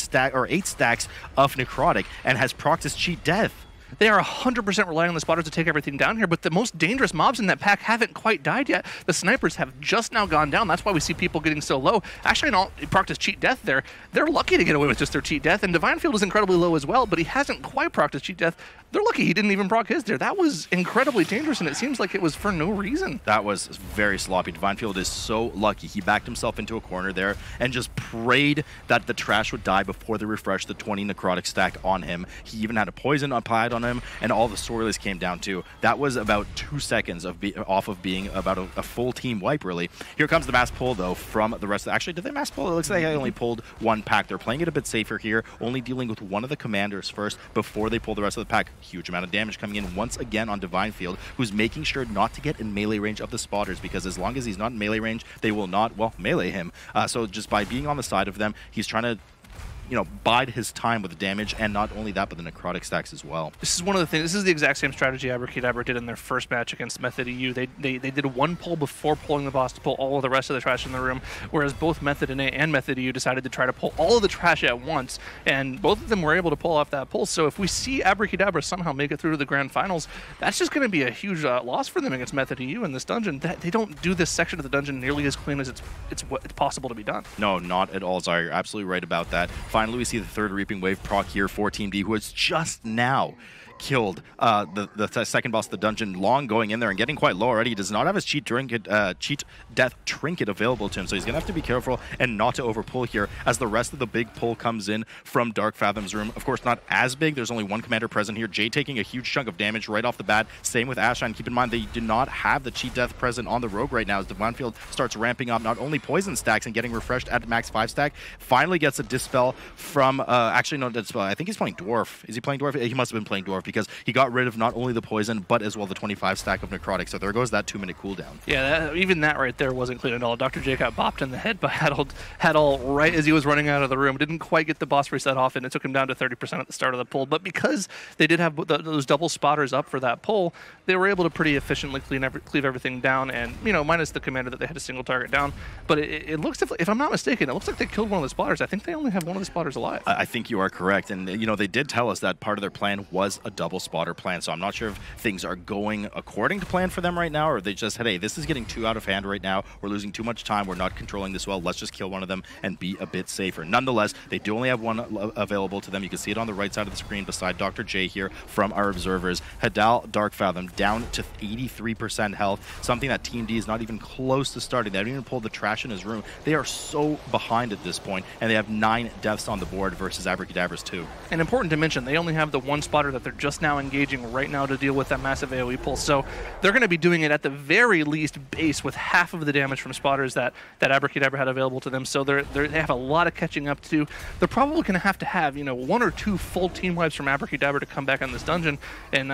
stacks of Necrotic and has procced his cheat death. They are 100% relying on the spotters to take everything down here, but the most dangerous mobs in that pack haven't quite died yet. The snipers have just now gone down. That's why we see people getting so low. Actually, procced his cheat death there. They're lucky to get away with just their cheat death, and Divine Field is incredibly low as well, but he hasn't quite procced his cheat death. They're lucky he didn't even proc his there. That was incredibly dangerous, and it seems like it was for no reason. That was very sloppy. Divine Field is so lucky. He backed himself into a corner there and just prayed that the trash would die before they refreshed the 20 necrotic stack on him. He even had a poison applied on him, and all the soreless came down too. That was about 2 seconds off of being about a full team wipe, really. Here comes the mass pull, though, from the rest of actually, did they mass pull? It looks like they only pulled one pack. They're playing it a bit safer here, only dealing with one of the commanders first before they pull the rest of the pack. Huge amount of damage coming in once again on Divine Field, who's making sure not to get in melee range of the spotters, because as long as he's not in melee range, they will not, well, melee him. So just by being on the side of them, he's trying to, you know, bide his time with the damage, and not only that, but the necrotic stacks as well. This is one of the things. This is the exact same strategy Abrakeydabra did in their first match against Method EU. They did one pull before pulling the boss to pull all of the rest of the trash in the room, whereas both Method NA and Method EU decided to try to pull all of the trash at once, and both of them were able to pull off that pull. So if we see Abrakeydabra somehow make it through to the grand finals, that's just going to be a huge loss for them against Method EU in this dungeon. They don't do this section of the dungeon nearly as clean as it's possible to be done. No, not at all, Zara. You're absolutely right about that. Finally, we see the third Reaping Wave proc here for Team D, who has just now killed the second boss of the dungeon, Long going in there and getting quite low already. He does not have his cheat death trinket available to him, so he's gonna have to be careful and not to overpull here as the rest of the big pull comes in from Dark Fathom's room. Of course, not as big. There's only one commander present here. Jay taking a huge chunk of damage right off the bat. Same with Ashine. Keep in mind they do not have the cheat death present on the rogue right now as Divine Field starts ramping up not only poison stacks and getting refreshed at max 5 stack, finally gets a dispel from actually no dispel. I think he's playing dwarf. Is he playing dwarf? He must have been playing dwarf, because he got rid of not only the poison, but as well the 25 stack of necrotic. So there goes that 2-minute cooldown. Yeah, even that right there wasn't clean at all. Dr. J got bopped in the head by Hadal right as he was running out of the room. Didn't quite get the boss reset off, and it took him down to 30% at the start of the pull. But because they did have those double spotters up for that pull, they were able to pretty efficiently cleave everything down, and, you know, minus the commander that they had a single target down. But it looks, if I'm not mistaken, it looks like they killed one of the spotters. I think they only have one of the spotters alive. I think you are correct. And, you know, they did tell us that part of their plan was a double spotter plan. So I'm not sure if things are going according to plan for them right now, or they just said, hey, this is getting too out of hand right now. We're losing too much time. We're not controlling this well. Let's just kill one of them and be a bit safer. Nonetheless, they do only have one available to them. You can see it on the right side of the screen beside Dr. J here from our observers. Hadal Dark Fathom down to 83% health, something that Team D is not even close to starting. They haven't even pulled the trash in his room. They are so behind at this point, and they have 9 deaths on the board versus Abracadabra's 2. And important to mention, they only have the one spotter that they're just now engaging right now to deal with that massive AoE pulse. So they're going to be doing it at the very least base with half of the damage from spotters that Abrakeydabra had available to them. So they have a lot of catching up to do. They're probably going to have, you know, 1 or 2 full team wipes from Abrakeydabra to come back on this dungeon, and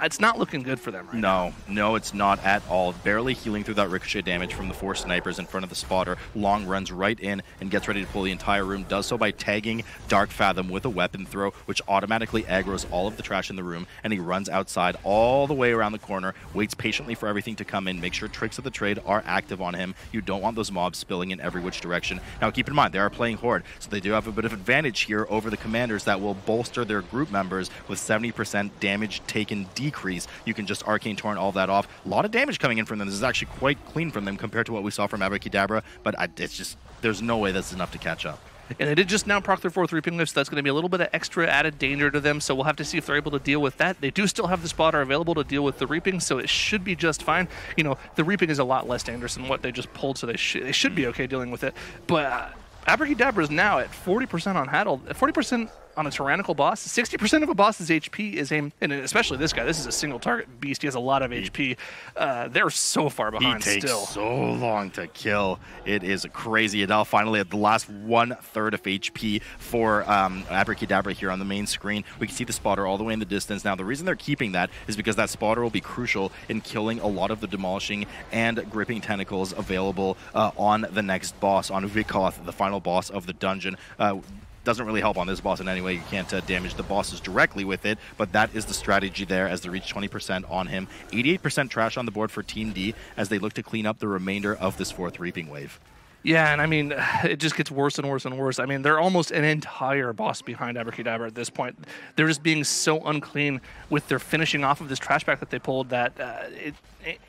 it's not looking good for them right now. No, it's not at all. Barely healing through that ricochet damage from the 4 snipers in front of the spotter. Long runs right in and gets ready to pull the entire room. Does so by tagging Dark Fathom with a weapon throw, which automatically aggroes all of the trash in the room, and he runs outside all the way around the corner, waits patiently for everything to come in, make sure tricks of the trade are active on him. You don't want those mobs spilling in every which direction. Now keep in mind, they are playing Horde, so they do have a bit of advantage here over the commanders that will bolster their group members with 70% damage taken decrease. You can just Arcane Torrent all that off. A lot of damage coming in from them. This is actually quite clean from them compared to what we saw from Abrakeydabra, but it's just, there's no way that's enough to catch up. And they did just now proc their 4th Reaping Lift, so that's going to be a little bit of extra added danger to them, so we'll have to see if they're able to deal with that. They do still have the spotter available to deal with the Reaping, so it should be just fine. You know, the Reaping is a lot less dangerous than what they just pulled, so they should be okay dealing with it. But Abrakeydabra is now at 40% on Haddle, 40% on a tyrannical boss. 60% of a boss's HP is aimed, and especially this guy. This is a single target beast. He has a lot of HP. They're so far behind still. He takes so long to kill. It is crazy. And now finally at the last 1/3 of HP for Abrakeydabra here on the main screen. We can see the spotter all the way in the distance. Now the reason they're keeping that is because that spotter will be crucial in killing a lot of the demolishing and gripping tentacles available on the next boss, on Vikoth, the final boss of the dungeon. Doesn't really help on this boss in any way. You can't damage the bosses directly with it, but that is the strategy there as they reach 20% on him. 88% trash on the board for Team D as they look to clean up the remainder of this 4th Reaping wave. Yeah, and I mean, it just gets worse and worse and worse. I mean, they're almost an entire boss behind Abrakeydabra at this point. They're just being so unclean with their finishing off of this trash pack that they pulled that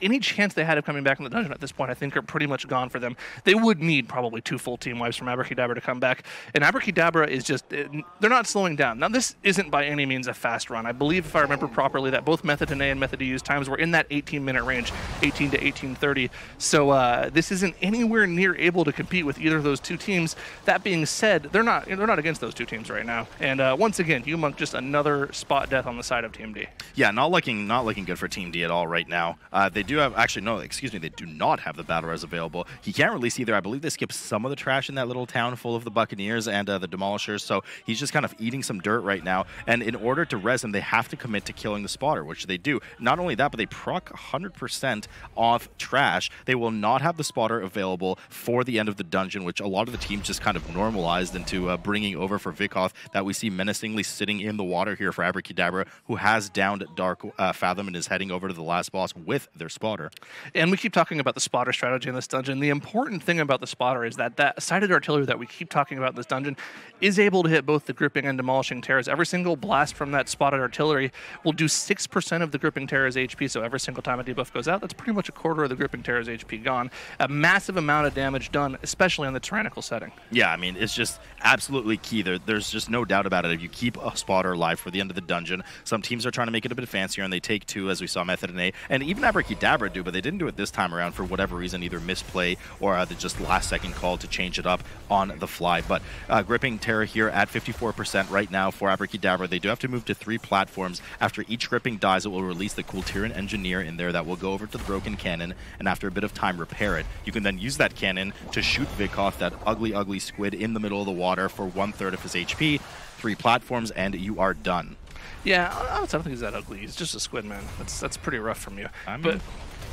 any chance they had of coming back in the dungeon at this point, I think, are pretty much gone for them. They would need probably 2 full team wipes from Abrakeydabra to come back. And Abrakeydabra is just, they're not slowing down. Now, this isn't by any means a fast run. I believe, if I remember properly, that both Method NA and Method Use times were in that 18-minute range, 18 to 18:30. So this isn't anywhere near able to compete with either of those 2 teams. That being said, they're not against those 2 teams right now. And once again, UMonk just another spot death on the side of Team D. Yeah, not looking good for Team D at all right now. They do have, actually, no, excuse me, they do not have the battle res available. He can't release either. I believe they skipped some of the trash in that little town full of the Buccaneers and the Demolishers, so he's just kind of eating some dirt right now. And in order to res him, they have to commit to killing the spotter, which they do. Not only that, but they proc 100% off trash. They will not have the spotter available for the end of the dungeon, which a lot of the teams just kind of normalized into bringing over for Vikoth, that we see menacingly sitting in the water here for Abrakeydabra, who has downed Dark Fathom and is heading over to the last boss with their spotter. And we keep talking about the spotter strategy in this dungeon. The important thing about the spotter is that sided artillery that we keep talking about in this dungeon is able to hit both the gripping and demolishing terrors. Every single blast from that spotted artillery will do 6% of the gripping terror's HP, so every single time a debuff goes out, that's pretty much a quarter of the gripping terror's HP gone. A massive amount of damage done, especially on the tyrannical setting. Yeah, I mean, it's just absolutely key. There's just no doubt about it. If you keep a spotter alive for the end of the dungeon, some teams are trying to make it a bit fancier, and they take 2, as we saw Method NA, and even Abrakeydabra do, but they didn't do it this time around for whatever reason, either misplay or the just last-second call to change it up on the fly. But gripping terror here at 54% right now for Abrakeydabra. They do have to move to 3 platforms. After each gripping dies, it will release the Kultiran Engineer in there that will go over to the broken cannon, and after a bit of time, repair it. You can then use that cannon to shoot Vikoth, that ugly squid, in the middle of the water for 1/3 of his HP. 3 platforms, and you are done. Yeah, I don't think he's that ugly. He's just a squid, man. That's pretty rough from you. But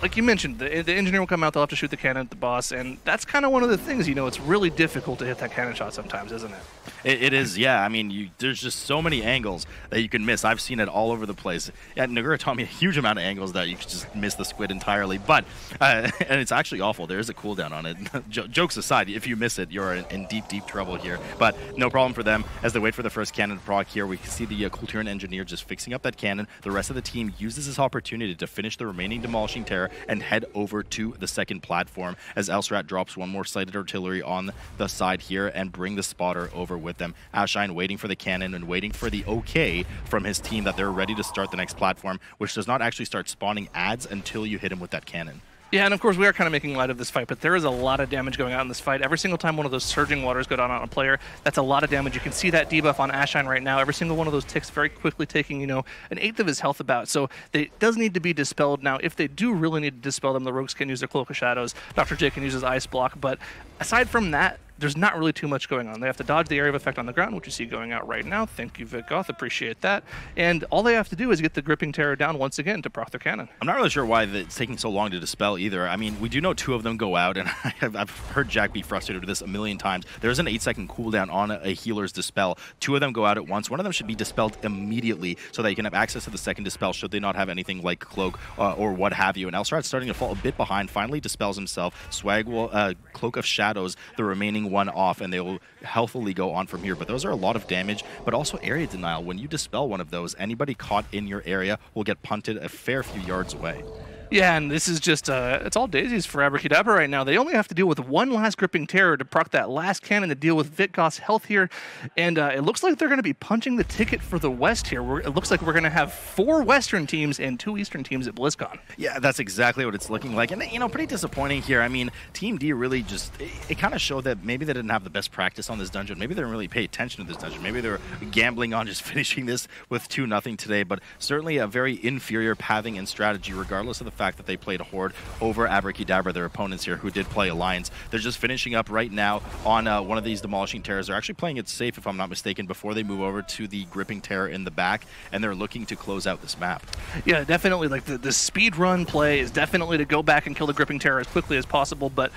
like you mentioned, the engineer will come out, they'll have to shoot the cannon at the boss, and that's kind of one of the things, you know, it's really difficult to hit that cannon shot sometimes, isn't it? It is, yeah. I mean, there's just so many angles that you can miss. I've seen it all over the place. Yeah, Nagura taught me a huge amount of angles that you could just miss the squid entirely, but, and it's actually awful. There is a cooldown on it. Jokes aside, if you miss it, you're in deep trouble here, but no problem for them as they wait for the first cannon to proc here. We can see the Kultiran Engineer just fixing up that cannon. The rest of the team uses this opportunity to finish the remaining demolishing terror and head over to the second platform as Elsrat drops one more sighted artillery on the side here and bring the spotter over with them. Ashine waiting for the cannon and waiting for the okay from his team that they're ready to start the next platform, which does not actually start spawning ads until you hit him with that cannon. Yeah, and of course we are kind of making light of this fight, but there is a lot of damage going on in this fight. Every single time one of those surging waters go down on a player, that's a lot of damage. You can see that debuff on Ashine right now. Every single one of those ticks very quickly taking, an eighth of his health about. So it does need to be dispelled. Now, if they do really need to dispel them, the rogues can use their Cloak of Shadows. Dr. J can use his Ice Block, but aside from that, there's not really too much going on. They have to dodge the area of effect on the ground, which you see going out right now. Thank you, Vitgoth. Appreciate that. And all they have to do is get the Gripping Terror down once again to proc their cannon. I'm not really sure why it's taking so long to dispel either. I mean, we do know 2 of them go out, and I've heard Jack be frustrated with this a million times. There's an 8-second cooldown on a healer's dispel. 2 of them go out at once. One of them should be dispelled immediately so that you can have access to the second dispel should they not have anything like Cloak or what have you. And Elstrad's starting to fall a bit behind, finally dispels himself. Swag will Cloak of Shadows the remaining one off, and they will healthily go on from here. But those are a lot of damage, but also area denial. When you dispel one of those, anybody caught in your area will get punted a fair few yards away. Yeah, and this is just, it's all daisies for Abrakeydabra right now. They only have to deal with one last Gripping Terror to proc that last cannon to deal with Vitgoth's health here. And it looks like they're going to be punching the ticket for the West here. It looks like we're going to have 4 Western teams and 2 Eastern teams at BlizzCon. Yeah, that's exactly what it's looking like. And, pretty disappointing here. I mean, Team D really just, it kind of showed that maybe they didn't have the best practice on this dungeon. Maybe they didn't really pay attention to this dungeon. Maybe they were gambling on just finishing this with 2-0 today. But certainly a very inferior pathing and strategy, regardless of the fact that they played a Horde over Abrakeydabra, their opponents here, who did play Alliance. They're just finishing up right now on one of these Demolishing Terrors. They're actually playing it safe, if I'm not mistaken, before they move over to the Gripping Terror in the back, and they're looking to close out this map. Yeah, definitely. Like the speed run play is definitely to go back and kill the Gripping Terror as quickly as possible, but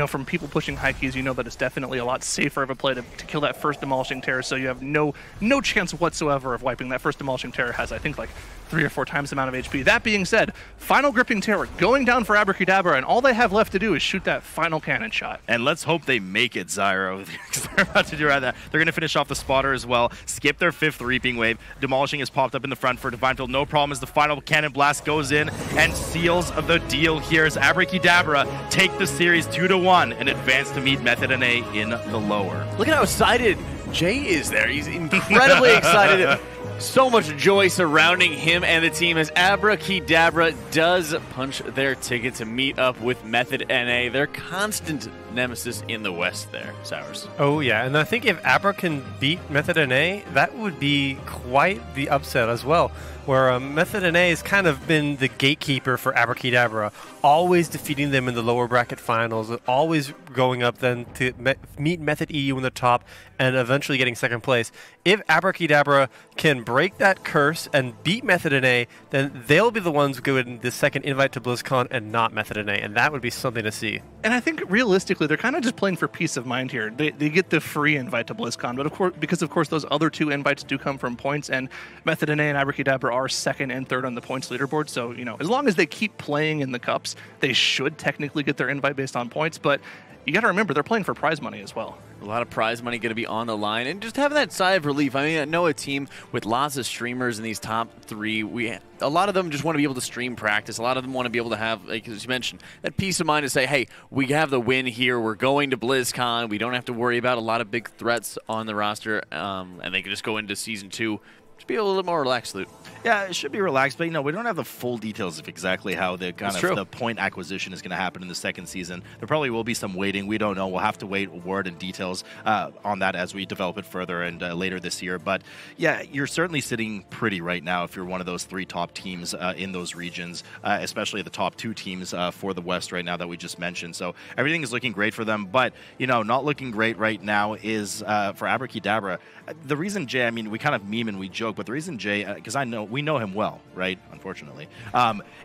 from people pushing high keys, that it's definitely a lot safer of a play to kill that first Demolishing Terror, so you have no chance whatsoever of wiping. That first Demolishing Terror has, I think, like 3 or 4 times the amount of HP. That being said, final Gripping Terror going down for Abrakeydabra, and all they have left to do is shoot that final cannon shot. And let's hope they make it, Zyro, because they're about to do right that. They're going to finish off the spotter as well, skip their 5th Reaping Wave. Demolishing has popped up in the front for Divinefield. No problem as the final cannon blast goes in and seals the deal here as Abrakeydabra take the series 2-1 and advance to meet Method NA in the lower. Look at how excited Jay is there. He's incredibly excited. So much joy surrounding him and the team as Abrakeydabra does punch their ticket to meet up with Method NA, their constant nemesis in the West there, Sours. Oh, yeah, and I think if Abra can beat Method NA, that would be quite the upset as well, where Method NA has kind of been the gatekeeper for Abrakeydabra, always defeating them in the lower bracket finals, always going up then to meet Method EU in the top, and eventually getting 2nd place. If Abrakeydabra can break that curse and beat Method NA, then they'll be the ones getting the 2nd invite to BlizzCon and not Method NA, and that would be something to see. And I think realistically, they're kind of just playing for peace of mind here. They get the free invite to BlizzCon, but of course, those other 2 invites do come from points, and Method NA and Abrakeydabra are 2nd and 3rd on the points leaderboard. So, as long as they keep playing in the cups, they should technically get their invite based on points, but you got to remember, they're playing for prize money as well. A lot of prize money going to be on the line, and just having that sigh of relief. I mean, I know a team with lots of streamers in these top 3. A lot of them just want to be able to stream practice. A lot of them want to be able to have, like as you mentioned, that peace of mind to say, hey, we have the win here. We're going to BlizzCon. We don't have to worry about a lot of big threats on the roster, and they can just go into Season 2. Just be a little more relaxed, Loot. Yeah, it should be relaxed, but we don't have the full details of exactly how the the point acquisition is going to happen in the 2nd season. There probably will be some waiting. We don't know. We'll have to wait word and details on that as we develop it further and later this year. But yeah, you're certainly sitting pretty right now if you're one of those 3 top teams in those regions, especially the top 2 teams for the West right now that we just mentioned. So everything is looking great for them, but not looking great right now is for Abrakeydabra. The reason Jay, I mean, we kind of meme and we joke, but the reason Jay, because we know him well, right? Unfortunately,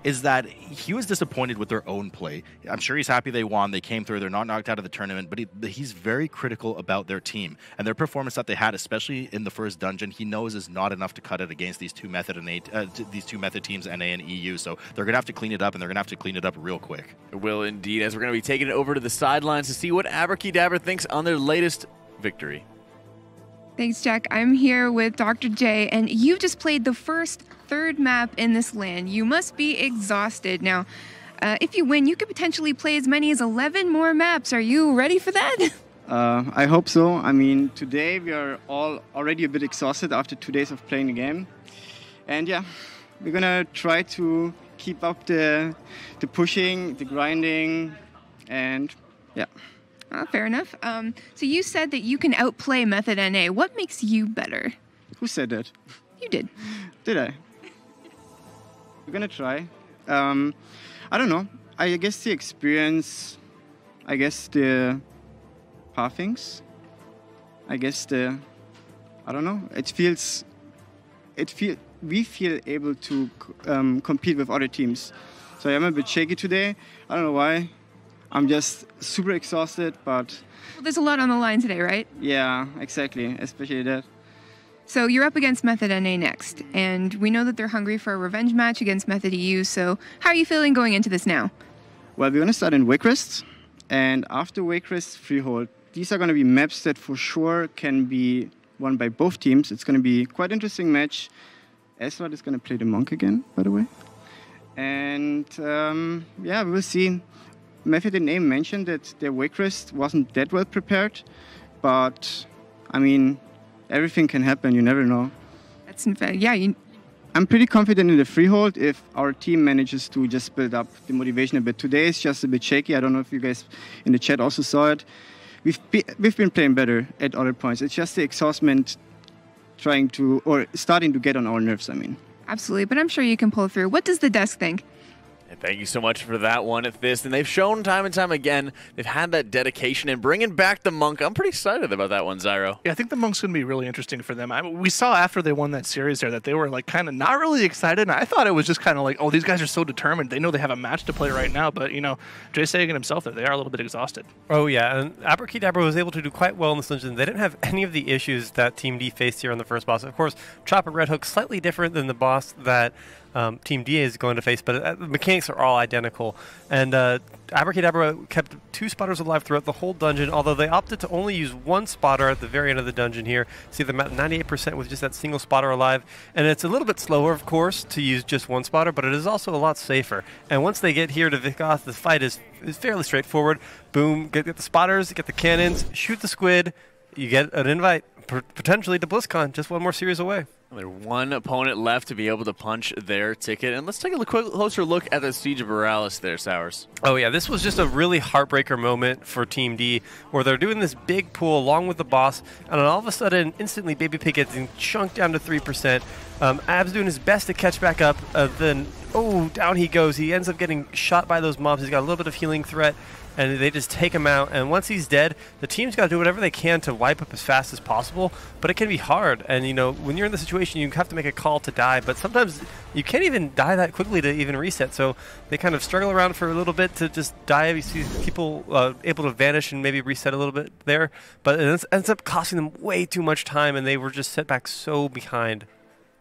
is that he was disappointed with their own play. I'm sure he's happy they won. They came through. They're not knocked out of the tournament, but he's very critical about their team and their performance that they had, especially in the first dungeon. He knows is not enough to cut it against these 2 Method teams, NA and EU. So they're gonna have to clean it up, and they're gonna have to clean it up real quick. It will indeed, as we're gonna be taking it over to the sidelines to see what Abrakeydabra thinks on their latest victory. Thanks, Jack. I'm here with Dr. J, and you just played the first 3rd map in this LAN. You must be exhausted. Now, if you win, you could potentially play as many as 11 more maps. Are you ready for that? I hope so. I mean, today we are all already a bit exhausted after 2 days of playing the game. And yeah, we're gonna try to keep up the pushing, the grinding, and yeah. Fair enough. So you said that you can outplay Method NA. What makes you better? Who said that? You did. Did I? We're gonna try. I don't know. I guess the experience. I guess the pathings. I guess the. I don't know. We feel able to compete with other teams. So I'm a bit shaky today. I don't know why. I'm just super exhausted, but... Well, there's a lot on the line today, right? Yeah, exactly. Especially that. So you're up against Method NA next, and we know that they're hungry for a revenge match against Method EU, so how are you feeling going into this now? Well, we're going to start in Wakecrest, and after Wakecrest, Freehold. These are going to be maps that for sure can be won by both teams. It's going to be quite an interesting match. Eswart is going to play the Monk again, by the way. And yeah, we will see. Method NA mentioned that their Wakecrest wasn't that well prepared, but I mean, everything can happen. You never know. That's in fact, yeah. I'm pretty confident in the Freehold if our team manages to just build up the motivation a bit. Today is just a bit shaky. I don't know if you guys in the chat also saw it. We've been playing better at other points. It's just the exhaustment starting to get on our nerves, I mean. Absolutely, but I'm sure you can pull through. What does the desk think? And thank you so much for that one at this. And they've shown time and time again, they've had that dedication and bringing back the Monk. I'm pretty excited about that one, Zyro. Yeah, I think the Monk's going to be really interesting for them. We saw after they won that series there that they were like kind of not really excited. And I thought it was just kind of like, oh, these guys are so determined. They know they have a match to play right now. But, you know, Jay Sagan himself, they are a little bit exhausted. Oh, yeah. And Abrakeydabra was able to do quite well in this dungeon. They didn't have any of the issues that Team D faced here on the first boss. Of course, Chopper Red Hook, slightly different than the boss that Team D is going to face, but the mechanics are all identical. And Abrakeydabra kept 2 spotters alive throughout the whole dungeon, although they opted to only use 1 spotter at the very end of the dungeon here. See them at 98% with just that single spotter alive. And it's a little bit slower, of course, to use just 1 spotter, but it is also a lot safer. And once they get here to Vikoth, the fight is fairly straightforward. Boom, get the spotters, get the cannons, shoot the squid, you get an invite potentially to BlizzCon, just 1 more series away. There's 1 opponent left to be able to punch their ticket. And let's take a closer look at the Siege of Boralus there, Sours. Oh, yeah. This was just a really heartbreaker moment for Team D, where they're doing this big pull along with the boss, and then all of a sudden, instantly, Baby Pig gets chunked down to 3%. Ab's doing his best to catch back up. Then, oh, down he goes. He ends up getting shot by those mobs. He's got a little bit of healing threat, and they just take him out. And once he's dead, the team's got to do whatever they can to wipe up as fast as possible, but it can be hard. And, you know, when you're in the situation, you have to make a call to die, but sometimes you can't even die that quickly to even reset. So they kind of struggle around for a little bit to just die. You see people able to vanish and maybe reset a little bit there, but it ends up costing them way too much time, and they were just set back so behind.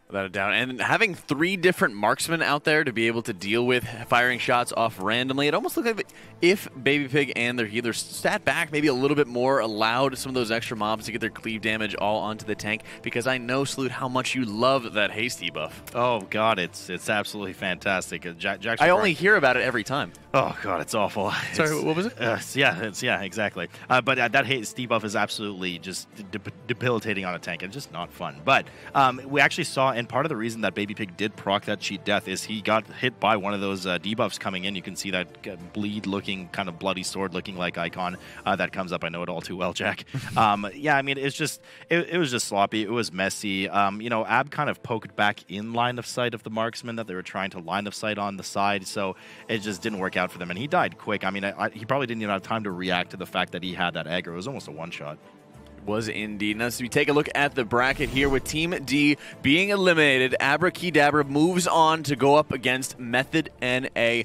Without a doubt. And having 3 different marksmen out there to be able to deal with firing shots off randomly, it almost looked like if Baby Pig and their healers sat back maybe a little bit more, allowed some of those extra mobs to get their cleave damage all onto the tank, because I know, Salute, how much you love that haste debuff. Oh, God, it's absolutely fantastic. Jack's I only hear about it every time. Oh, God, it's awful. Sorry, what was it? Yeah, exactly. But that haste debuff is absolutely just debilitating on a tank. It's just not fun. But we actually saw, and part of the reason that Baby Pig did proc that cheat death is he got hit by one of those debuffs coming in. You can see that bleed-looking, kind of bloody sword-looking like icon that comes up. I know it all too well, Jack. Yeah, I mean, it was just sloppy. It was messy. You know, Ab kind of poked back in line of sight of the marksman that they were trying to line of sight on the side, so it just didn't work out for them. And he died quick. I mean, he probably didn't even have time to react to the fact that he had that aggro. It was almost a one-shot. Was indeed. Now, so we take a look at the bracket here with Team D being eliminated. Abrakeydabra moves on to go up against Method NA.